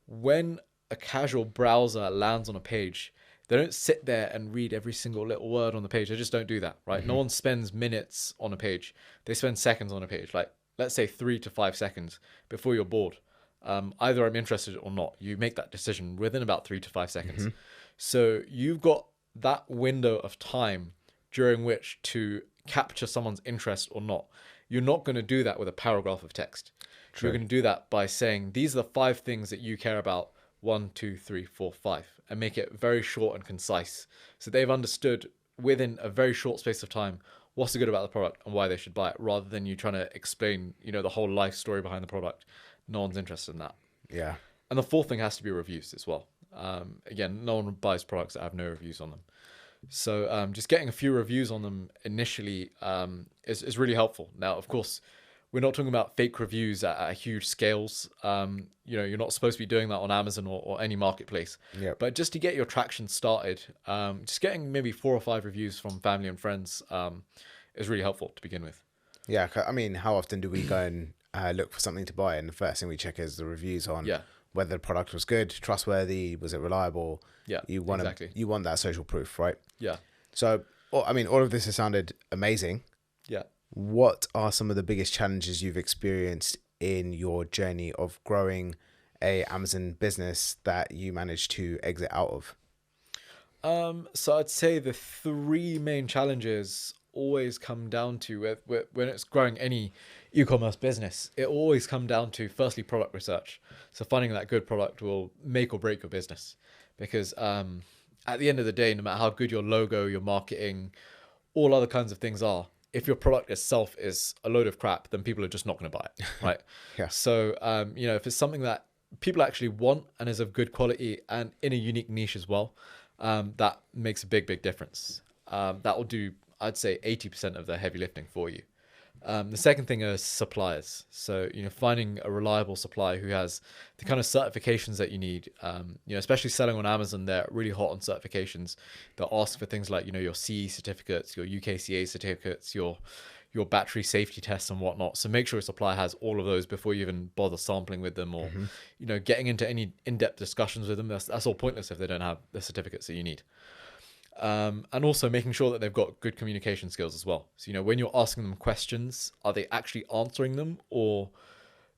Speaker 1: when a casual browser lands on a page, they don't sit there and read every single little word on the page. They just don't do that, right? No one spends minutes on a page. They spend seconds on a page, like let's say 3 to 5 seconds before you're bored. Either I'm interested or not. You make that decision within about 3 to 5 seconds. So you've got that window of time during which to capture someone's interest or not. You're not going to do that with a paragraph of text. You're going to do that by saying, these are the 5 things that you care about. 1, 2, 3, 4, 5, and make it very short and concise. So they've understood within a very short space of time what's so good about the product and why they should buy it, rather than you trying to explain, you know, the whole life story behind the product. No one's interested in that.
Speaker 2: Yeah.
Speaker 1: And the fourth thing has to be reviews as well. Again, no one buys products that have no reviews on them. So just getting a few reviews on them initially is really helpful. Now, of course, we're not talking about fake reviews at huge scales. You know, you're not supposed to be doing that on Amazon or any marketplace.
Speaker 2: Yep.
Speaker 1: But just to get your traction started, just getting maybe 4 or 5 reviews from family and friends is really helpful to begin with.
Speaker 2: Yeah. I mean, how often do we go and look for something to buy, and the first thing we check is the reviews on whether the product was good, trustworthy, was it reliable?
Speaker 1: Yeah,
Speaker 2: you want
Speaker 1: exactly.
Speaker 2: You want that social proof, right?
Speaker 1: Yeah.
Speaker 2: So, I mean, all of this has sounded amazing.
Speaker 1: Yeah.
Speaker 2: What are some of the biggest challenges you've experienced in your journey of growing a Amazon business that you managed to exit out of?
Speaker 1: So I'd say the 3 main challenges always come down to when it's growing any e-commerce business, it always come down to, firstly, product research. So finding that good product will make or break your business, because at the end of the day, no matter how good your logo, your marketing, all other kinds of things are, if your product itself is a load of crap, then people are just not going to buy it, right?
Speaker 2: Yeah.
Speaker 1: So you know, if it's something that people actually want and is of good quality and in a unique niche as well, that makes a big difference. That will do, I'd say, 80% of the heavy lifting for you. The second thing is suppliers. So, you know, finding a reliable supplier who has the kind of certifications that you need. You know, especially selling on Amazon, they're really hot on certifications. They'll ask for things like, you know, your CE certificates, your UKCA certificates, your battery safety tests and whatnot. So make sure your supplier has all of those before you even bother sampling with them, or you know, getting into any in-depth discussions with them. That's all pointless if they don't have the certificates that you need. And also making sure that they've got good communication skills as well. So, you know, when you're asking them questions, are they actually answering them? Or,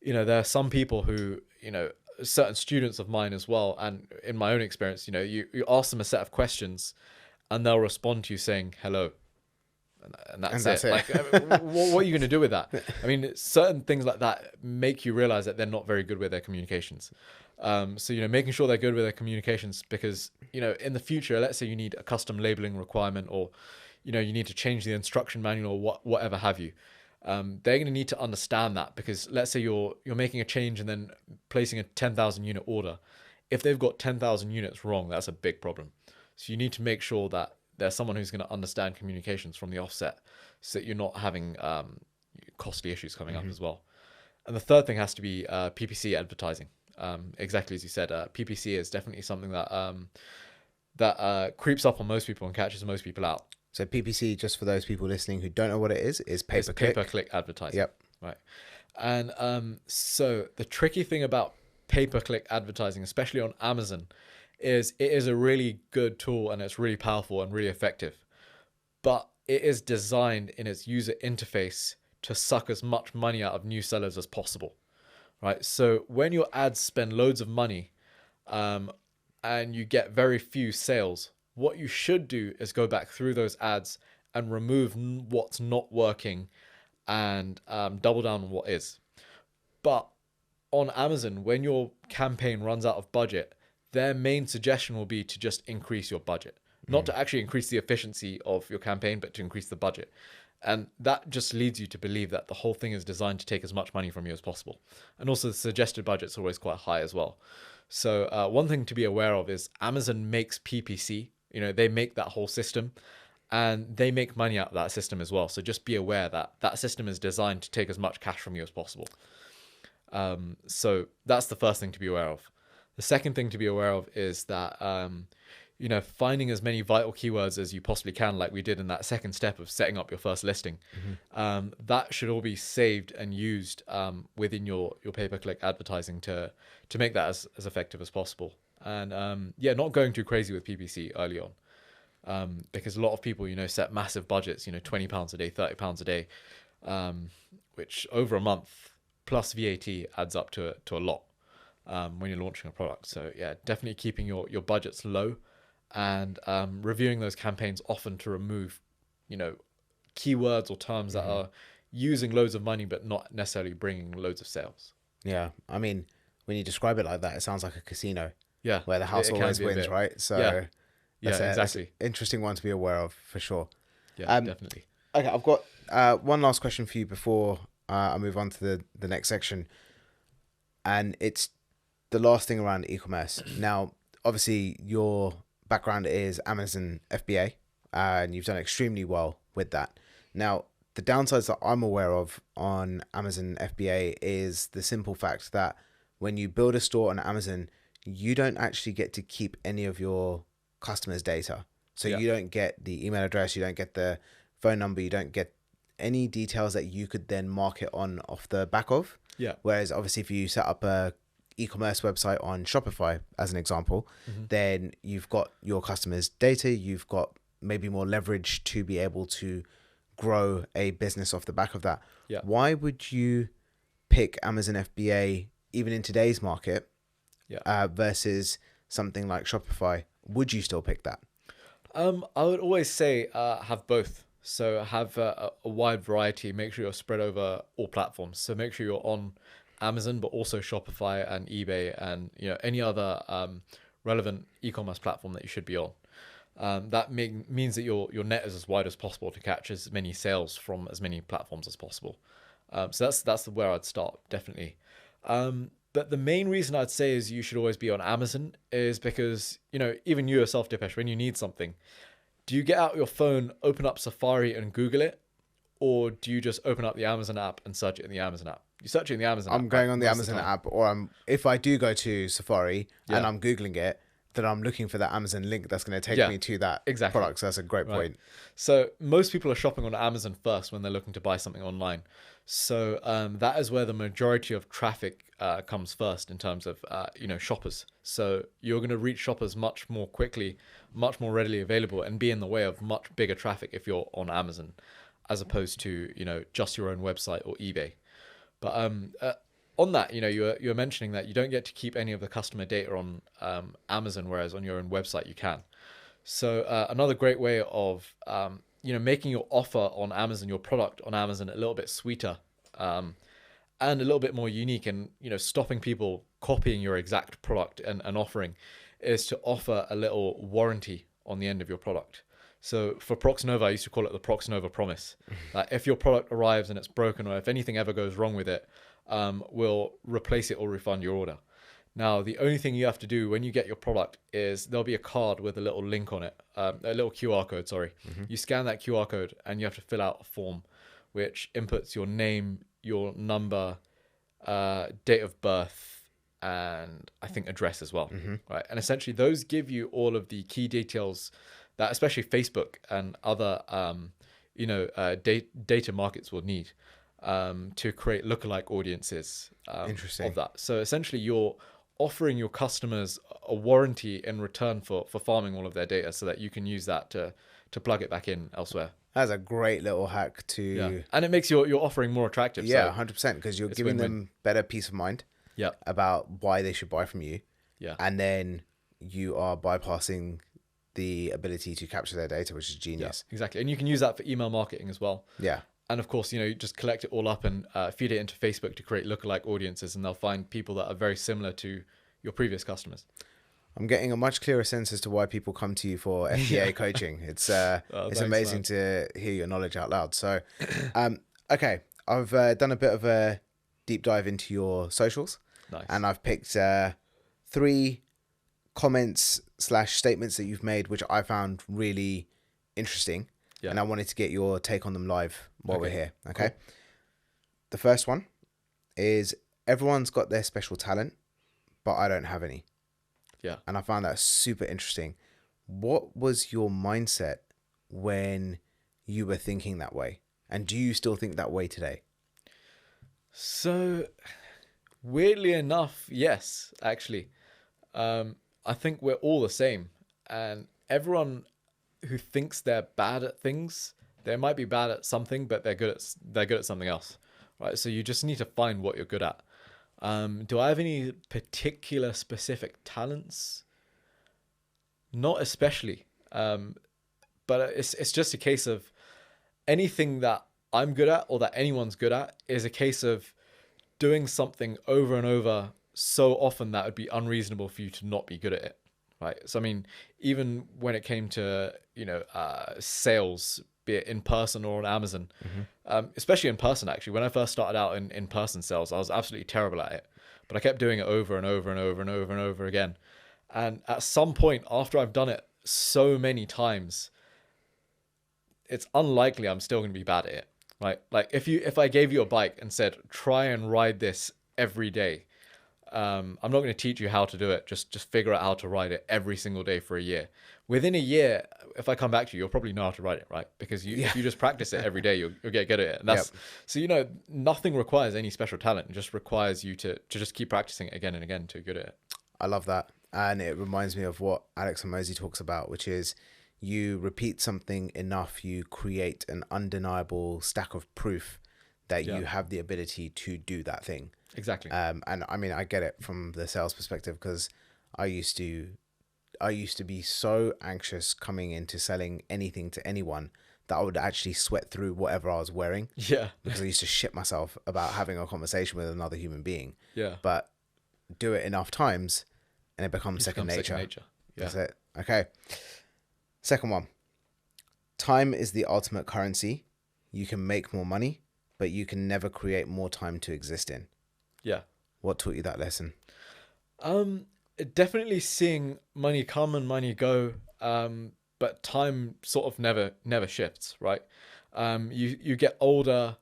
Speaker 1: you know, there are some people who, you know, certain students of mine as well, and in my own experience, you know, you ask them a set of questions and they'll respond to you saying hello. And that's it. Like, what are you going to do with that? I mean, certain things like that make you realize that they're not very good with their communications. So, you know, making sure they're good with their communications, because, you know, in the future, let's say you need a custom labeling requirement, or, you know, you need to change the instruction manual, or whatever have you. They're going to need to understand that, because let's say you're making a change and then placing a 10,000 unit order. If they've got 10,000 units wrong, that's a big problem. So you need to make sure that there's someone who's going to understand communications from the offset, so that you're not having costly issues coming up as well. And the third thing has to be PPC advertising. Exactly as you said, PPC is definitely something that creeps up on most people and catches most people out.
Speaker 2: So PPC, just for those people listening who don't know what it is pay-per-click
Speaker 1: advertising.
Speaker 2: Yep.
Speaker 1: Right. And so the tricky thing about pay-per-click advertising, especially on Amazon, is it is a really good tool and it's really powerful and really effective, but it is designed in its user interface to suck as much money out of new sellers as possible, right? So when your ads spend loads of money and you get very few sales, what you should do is go back through those ads and remove what's not working and double down on what is. But on Amazon, when your campaign runs out of budget, their main suggestion will be to just increase your budget, not to actually increase the efficiency of your campaign, but to increase the budget. And that just leads you to believe that the whole thing is designed to take as much money from you as possible. And also the suggested budget's always quite high as well. So one thing to be aware of is Amazon makes PPC, you know, they make that whole system and they make money out of that system as well. So just be aware that that system is designed to take as much cash from you as possible. So that's the first thing to be aware of. The second thing to be aware of is that finding as many vital keywords as you possibly can, like we did in that second step of setting up your first listing. That should all be saved and used within your pay-per-click advertising to make that as effective as possible. And not going too crazy with PPC early on. Because a lot of people, set massive budgets, £20 a day, £30 a day, which over a month plus VAT adds up to a lot when you're launching a product. So yeah, definitely keeping your budgets low and reviewing those campaigns often to remove, keywords or terms that are using loads of money but not necessarily bringing loads of sales.
Speaker 2: Yeah, I mean, when you describe it like that, it sounds like a casino.
Speaker 1: Yeah,
Speaker 2: where the house
Speaker 1: it can
Speaker 2: always
Speaker 1: be a
Speaker 2: wins,
Speaker 1: bit.
Speaker 2: right? So
Speaker 1: Yeah,
Speaker 2: that's
Speaker 1: exactly.
Speaker 2: an interesting one to be aware of for sure.
Speaker 1: Yeah, definitely.
Speaker 2: Okay, I've got one last question for you before I move on to the next section, and it's the last thing around e-commerce. Now, obviously, your background is Amazon FBA, and you've done extremely well with that. Now, the downsides that I'm aware of on Amazon FBA is the simple fact that when you build a store on Amazon, you don't actually get to keep any of your customers' data. So you don't get the email address, you don't get the phone number, you don't get any details that you could then market on off the back of.
Speaker 1: Yeah.
Speaker 2: Whereas obviously if you set up a e-commerce website on Shopify, as an example, then you've got your customers' data, you've got maybe more leverage to be able to grow a business off the back of that.
Speaker 1: Yeah.
Speaker 2: Why would you pick Amazon FBA even in today's market versus something like Shopify? Would you still pick that?
Speaker 1: I would always say have both. So have a wide variety. Make sure you're spread over all platforms. So make sure you're on Amazon, but also Shopify and eBay and any other relevant e-commerce platform that you should be on. That means that your net is as wide as possible to catch as many sales from as many platforms as possible. So that's where I'd start, definitely. But the main reason I'd say is you should always be on Amazon is because, even you yourself, Dipesh, when you need something, do you get out your phone, open up Safari and Google it? Or do you just open up the Amazon app and search it in the Amazon app? You search it in the Amazon app.
Speaker 2: I'm going on the Amazon app, or if I do go to Safari and I'm Googling it, then I'm looking for that Amazon link that's going to take me to that product. So that's a great point.
Speaker 1: So most people are shopping on Amazon first when they're looking to buy something online. So that is where the majority of traffic comes first in terms of shoppers. So you're going to reach shoppers much more quickly, much more readily available, and be in the way of much bigger traffic if you're on Amazon, as opposed to just your own website or eBay. But on that, you're mentioning that you don't get to keep any of the customer data on Amazon, whereas on your own website you can. So another great way of making your offer on Amazon, your product on Amazon, a little bit sweeter and a little bit more unique, and stopping people copying your exact product and offering, is to offer a little warranty on the end of your product. So for Proxnova, I used to call it the Proxnova promise. If your product arrives and it's broken, or if anything ever goes wrong with it, we'll replace it or refund your order. Now, the only thing you have to do when you get your product is there'll be a card with a little link on it, a little QR code, sorry. You scan that QR code and you have to fill out a form which inputs your name, your number, date of birth, and I think address as well. Right. And essentially those give you all of the key details that especially Facebook and other data markets will need to create lookalike audiences of that. So essentially you're offering your customers a warranty in return for farming all of their data, so that you can use that to plug it back in elsewhere.
Speaker 2: That's a great little hack to...
Speaker 1: And it makes your offering more attractive.
Speaker 2: Yeah, 100%, because you're giving them better peace of mind about why they should buy from you.
Speaker 1: Yeah.
Speaker 2: And then you are bypassing the ability to capture their data, which is genius.
Speaker 1: Yeah, exactly. And you can use that for email marketing as well.
Speaker 2: Yeah.
Speaker 1: And of course, you just collect it all up and feed it into Facebook to create lookalike audiences, and they'll find people that are very similar to your previous customers.
Speaker 2: I'm getting a much clearer sense as to why people come to you for FBA coaching. It's it's amazing to hear your knowledge out loud. So, okay, I've done a bit of a deep dive into your socials.
Speaker 1: Nice.
Speaker 2: And I've picked 3 comments / statements that you've made, which I found really interesting. Yeah. And I wanted to get your take on them live while we're here. Okay. Cool. The first one is, everyone's got their special talent, but I don't have any.
Speaker 1: Yeah.
Speaker 2: And I found that super interesting. What was your mindset when you were thinking that way? And do you still think that way today?
Speaker 1: So weirdly enough, yes, actually. I think we're all the same, and everyone who thinks they're bad at things, they might be bad at something, but they're good at something else, right? So you just need to find what you're good at. Do I have any particular specific talents? Not especially, but it's just a case of anything that I'm good at or that anyone's good at is a case of doing something over and over so often that would be unreasonable for you to not be good at it, right? So I mean, even when it came to sales, be it in person or on Amazon, especially in person, actually, when I first started out in person sales, I was absolutely terrible at it, but I kept doing it over and over and over and over and over again. And at some point, after I've done it so many times, it's unlikely I'm still going to be bad at it, right? Like if I gave you a bike and said try and ride this every day, I'm not going to teach you how to do it. Just figure out how to ride it every single day for a year. Within a year, if I come back to you, you'll probably know how to ride it, right? Because if you just practice it every day, you'll get good at it. And that's so nothing requires any special talent. It just requires you to just keep practicing it again and again to get good at it.
Speaker 2: I love that. And it reminds me of what Alex Hormozi talks about, which is you repeat something enough, you create an undeniable stack of proof that you have the ability to do that thing.
Speaker 1: Exactly.
Speaker 2: And I mean, I get it from the sales perspective because I used to be so anxious coming into selling anything to anyone that I would actually sweat through whatever I was wearing.
Speaker 1: Yeah.
Speaker 2: Because I used to shit myself about having a conversation with another human being.
Speaker 1: Yeah.
Speaker 2: But do it enough times and it becomes second nature. Yeah. That's it. Okay. Second one. Time is the ultimate currency. You can make more money, but you can never create more time to exist in.
Speaker 1: Yeah.
Speaker 2: What taught you that lesson?
Speaker 1: Definitely seeing money come and money go, but time sort of never shifts, right? You get older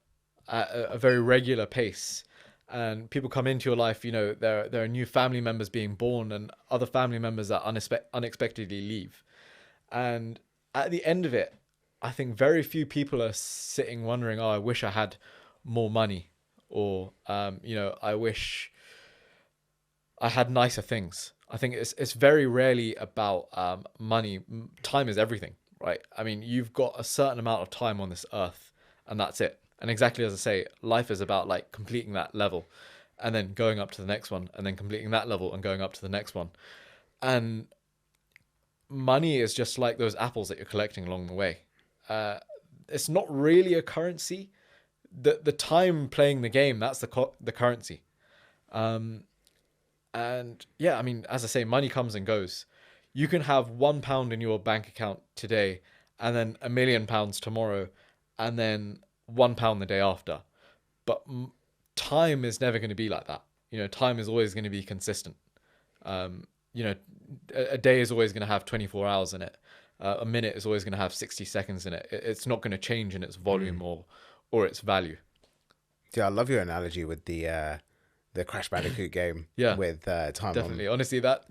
Speaker 1: at a very regular pace, and people come into your life. There are new family members being born, and other family members that unexpectedly leave, and at the end of it, I think very few people are sitting wondering, "Oh, I wish I had more money," or I wish I had nicer things. I think it's very rarely about money. Time is everything, right? I mean, you've got a certain amount of time on this earth, and that's it. And exactly as I say, life is about like completing that level, and then going up to the next one, and then completing that level and going up to the next one. And money is just like those apples that you're collecting along the way. It's not really a currency. The time playing the game, that's the currency. And yeah, I mean, as I say, money comes and goes. You can have £1 in your bank account today, and then £1,000,000 tomorrow, and then £1 the day after. But time is never going to be like that. Time is always going to be consistent. A day is always going to have 24 hours in it. A minute is always going to have 60 seconds in it. It's not going to change in its volume or its value.
Speaker 2: Yeah, I love your analogy with the Crash Bandicoot game.
Speaker 1: Yeah,
Speaker 2: with time.
Speaker 1: Definitely. Honestly, that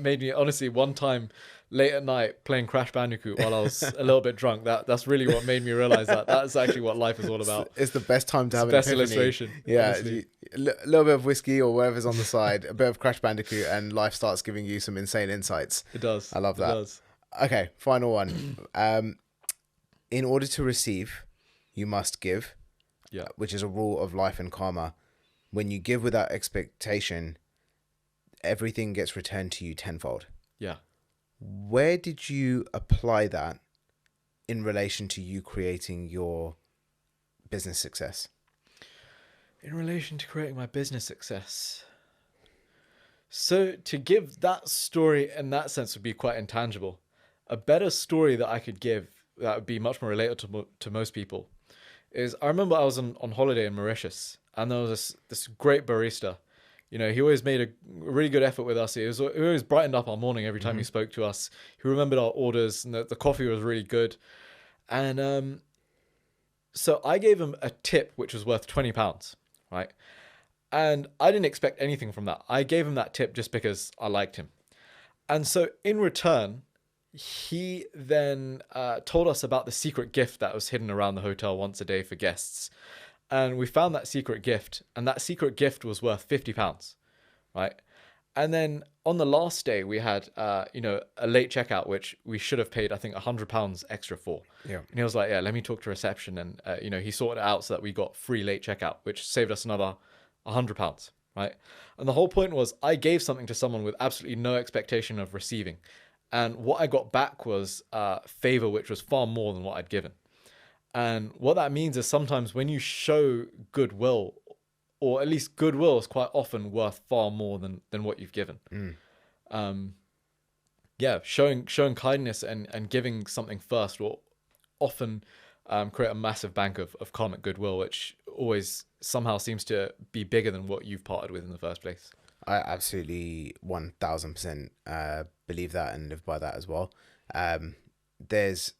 Speaker 1: made me one time late at night playing Crash Bandicoot while I was a little bit drunk. That's really what made me realize that's actually what life is all about.
Speaker 2: It's the best time to have an
Speaker 1: best
Speaker 2: epiphany.
Speaker 1: Illustration.
Speaker 2: Yeah, a little bit of whiskey or whatever's on the side, a bit of Crash Bandicoot, and life starts giving you some insane insights.
Speaker 1: It does.
Speaker 2: I love that.
Speaker 1: It does.
Speaker 2: Okay, final one. In order to receive, you must give.
Speaker 1: Yeah.
Speaker 2: Which is a rule of life and karma. When you give without expectation, everything gets returned to you tenfold.
Speaker 1: Yeah.
Speaker 2: Where did you apply that in relation to you creating your business success?
Speaker 1: In relation to creating my business success. So to give that story in that sense would be quite intangible. A better story that I could give that would be much more relatable to most people is I remember I was on holiday in Mauritius, and there was this great barista. He always made a really good effort with us. He always brightened up our morning every time he spoke to us. He remembered our orders, and the coffee was really good. And so I gave him a tip which was worth £20, right? And I didn't expect anything from that. I gave him that tip just because I liked him. And so in return, he then told us about the secret gift that was hidden around the hotel once a day for guests. And we found that secret gift, and that secret gift was worth £50, right? And then on the last day, we had, a late checkout, which we should have paid, I think, £100 extra for.
Speaker 2: Yeah.
Speaker 1: And he was like, yeah, let me talk to reception. And, he sorted it out so that we got free late checkout, which saved us another £100, right? And the whole point was I gave something to someone with absolutely no expectation of receiving. And what I got back was favor, which was far more than what I'd given. And what that means is sometimes when you show goodwill, or at least goodwill is quite often worth far more than what you've given. Showing kindness and giving something first will often create a massive bank of karmic goodwill, which always somehow seems to be bigger than what you've parted with in the first place.
Speaker 2: I absolutely 1000% believe that and live by that as well. There's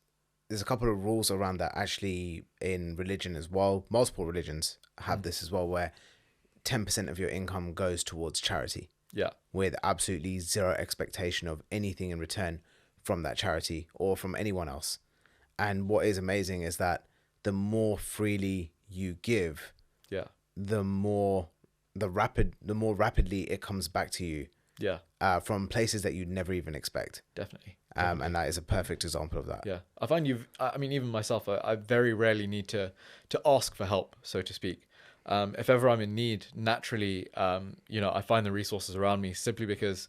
Speaker 2: a couple of rules around that actually in religion as well. Multiple religions have this as well, where 10% of your income goes towards charity.
Speaker 1: Yeah.
Speaker 2: With absolutely zero expectation of anything in return from that charity or from anyone else. And what is amazing is that the more freely you give,
Speaker 1: Yeah.
Speaker 2: the more rapidly it comes back to you.
Speaker 1: Yeah.
Speaker 2: From places that you'd never even expect.
Speaker 1: Definitely.
Speaker 2: And that is a perfect example of that.
Speaker 1: Yeah. I find even myself, I very rarely need to ask for help, so to speak. If ever I'm in need, naturally, I find the resources around me, simply because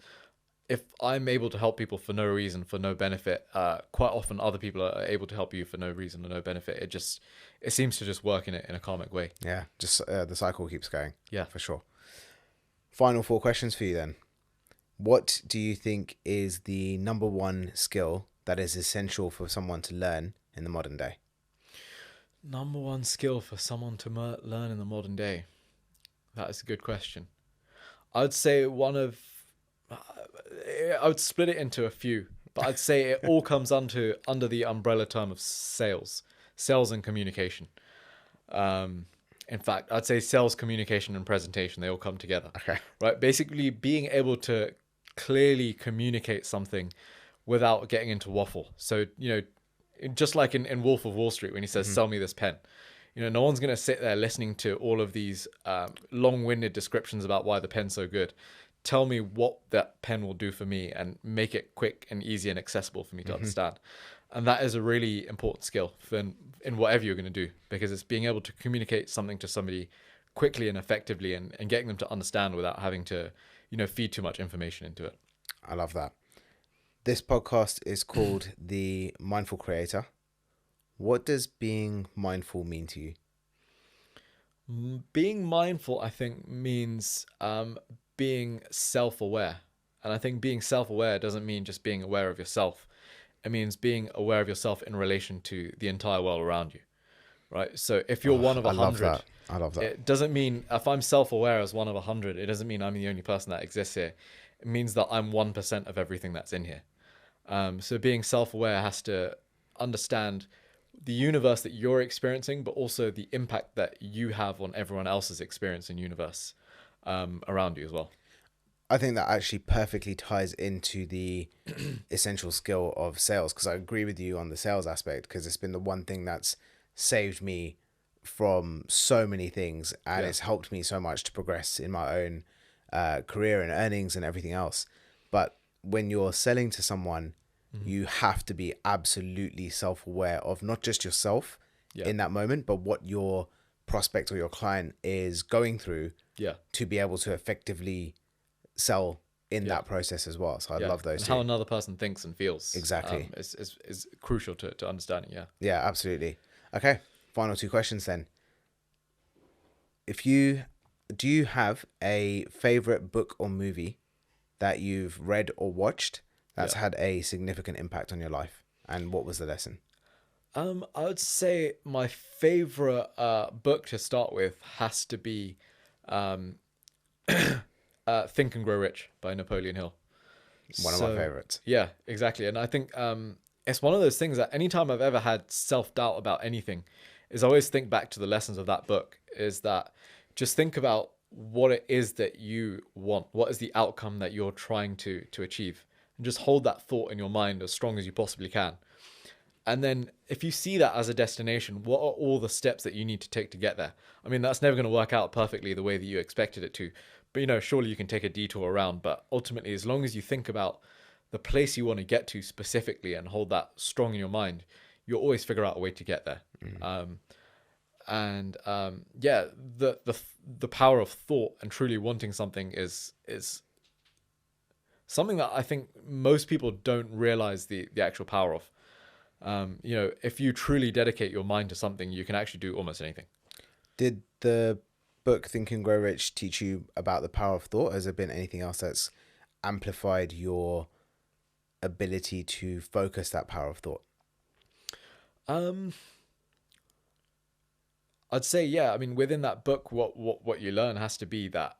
Speaker 1: if I'm able to help people for no reason, for no benefit, quite often other people are able to help you for no reason or no benefit. It seems to just work in a karmic way.
Speaker 2: Yeah. Just the cycle keeps going.
Speaker 1: Yeah.
Speaker 2: For sure. Final 4 questions for you then. What do you think is the number one skill that is essential for someone to learn in the modern day?
Speaker 1: Number one skill for someone to learn in the modern day? That is a good question. I'd say I would split it into a few, but I'd say it all comes under the umbrella term of sales and communication. In fact, I'd say sales, communication, and presentation, they all come together.
Speaker 2: Okay.
Speaker 1: Right? Basically, being able to clearly communicate something without getting into waffle. So, just like in Wolf of Wall Street, when he says, sell me this pen, no one's going to sit there listening to all of these long-winded descriptions about why the pen's so good. Tell me what that pen will do for me and make it quick and easy and accessible for me to understand. And that is a really important skill in whatever you're going to do, because it's being able to communicate something to somebody quickly and effectively and getting them to understand without having to, feed too much information into it.
Speaker 2: I love that. This podcast is called The Mindful Creator. What does being mindful mean to you?
Speaker 1: Being mindful, I think, means being self-aware. And I think being self-aware doesn't mean just being aware of yourself. It means being aware of yourself in relation to the entire world around you, right? So if you're one of 100,
Speaker 2: I love that.
Speaker 1: It doesn't mean, if I'm self-aware as one of 100, it doesn't mean I'm the only person that exists here. It means that I'm 1% of everything that's in here. So being self-aware has to understand the universe that you're experiencing, but also the impact that you have on everyone else's experience and universe around you as well.
Speaker 2: I think that actually perfectly ties into the essential skill of sales, because I agree with you on the sales aspect, because it's been the one thing that's saved me from so many things, and it's helped me so much to progress in my own career and earnings and everything else. But when you're selling to someone, you have to be absolutely self-aware of not just yourself in that moment, but what your prospect or your client is going through to be able to effectively sell in that process as well. So I love those two.
Speaker 1: How another person thinks and feels
Speaker 2: exactly
Speaker 1: is crucial to understanding.
Speaker 2: Yeah, absolutely. Okay, final 2 questions then. Do you have a favorite book or movie that you've read or watched that's had a significant impact on your life, and what was the lesson?
Speaker 1: I would say my favorite book to start with has to be Think and Grow Rich by Napoleon Hill.
Speaker 2: One of my favorites.
Speaker 1: Yeah, exactly. And I think it's one of those things that anytime I've ever had self-doubt about anything, is I always think back to the lessons of that book, is that just think about what it is that you want. What is the outcome that you're trying to achieve? and just hold that thought in your mind as strong as you possibly can. And then if you see that as a destination, what are all the steps that you need to take to get there? I mean, that's never going to work out perfectly the way that you expected it to. But, surely you can take a detour around. But ultimately, as long as you think about the place you want to get to specifically and hold that strong in your mind, you'll always figure out a way to get there. Yeah, the power of thought and truly wanting something is something that I think most people don't realize the actual power of. If you truly dedicate your mind to something, you can actually do almost anything.
Speaker 2: Did the book Think and Grow Rich teach you about the power of thought? Has there been anything else that's amplified your ability to focus that power of thought?
Speaker 1: I'd say, yeah. I mean, within that book, what you learn has to be that,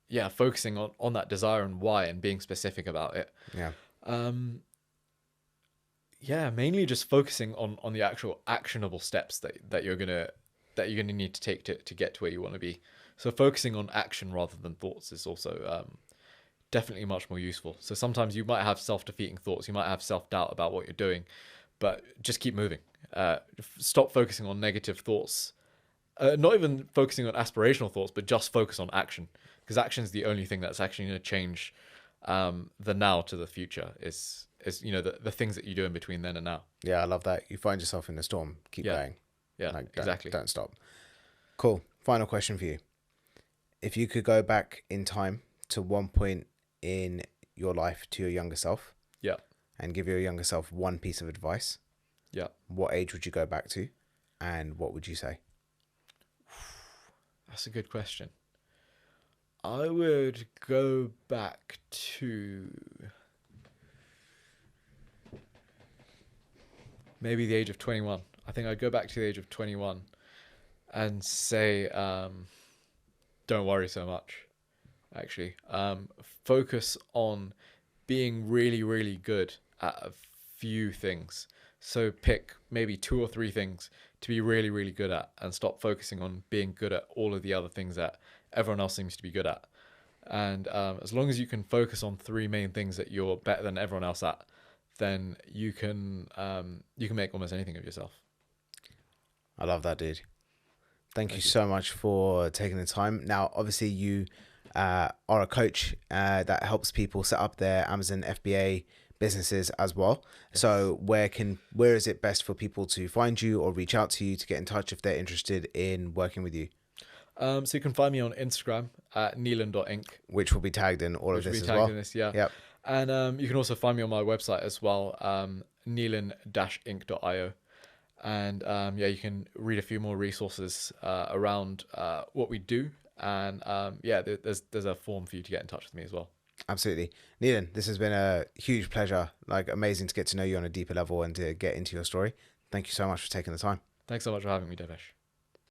Speaker 1: yeah, focusing on that desire and why and being specific about it.
Speaker 2: Yeah.
Speaker 1: Yeah, mainly just focusing on the actual actionable steps that you're gonna need to take to get to where you want to be. So focusing on action rather than thoughts is also definitely much more useful. So sometimes you might have self-defeating thoughts, you might have self-doubt about what you're doing, but just keep moving. Stop focusing on negative thoughts. Not even focusing on aspirational thoughts, but just focus on action, because action is the only thing that's actually going to change the now to the future. Is the things that you do in between then and now.
Speaker 2: Yeah, I love that. You find yourself in the storm, keep going.
Speaker 1: Yeah, exactly.
Speaker 2: Don't stop. Cool. Final question for you. If you could go back in time to one point in your life to your younger self,
Speaker 1: yeah,
Speaker 2: and give your younger self one piece of advice,
Speaker 1: yeah,
Speaker 2: what age would you go back to, and what would you say?
Speaker 1: That's a good question. I would go back to maybe the age of 21. I think I'd go back to the age of 21 and say, don't worry so much, actually. Focus on being really, really good at a few things. So pick maybe 2 or 3 things to be really, really good at, and stop focusing on being good at all of the other things that everyone else seems to be good at. And as long as you can focus on 3 main things that you're better than everyone else at, then you can make almost anything of yourself.
Speaker 2: I love that, dude. Thank you so much for taking the time. Now, obviously, you are a coach that helps people set up their Amazon FBA businesses as well. Yes. So where is it best for people to find you or reach out to you to get in touch if they're interested in working with you?
Speaker 1: So you can find me on Instagram at Neilen.inc.
Speaker 2: Which will be tagged in all of this as well.
Speaker 1: Yeah.
Speaker 2: Yep.
Speaker 1: And you can also find me on my website as well, Neilen-inc.io. And you can read a few more resources around what we do. And there's a form for you to get in touch with me as well.
Speaker 2: Absolutely. Neilen, this has been a huge pleasure. Amazing to get to know you on a deeper level and to get into your story. Thank you so much for taking the time.
Speaker 1: Thanks so much for having me, Devesh.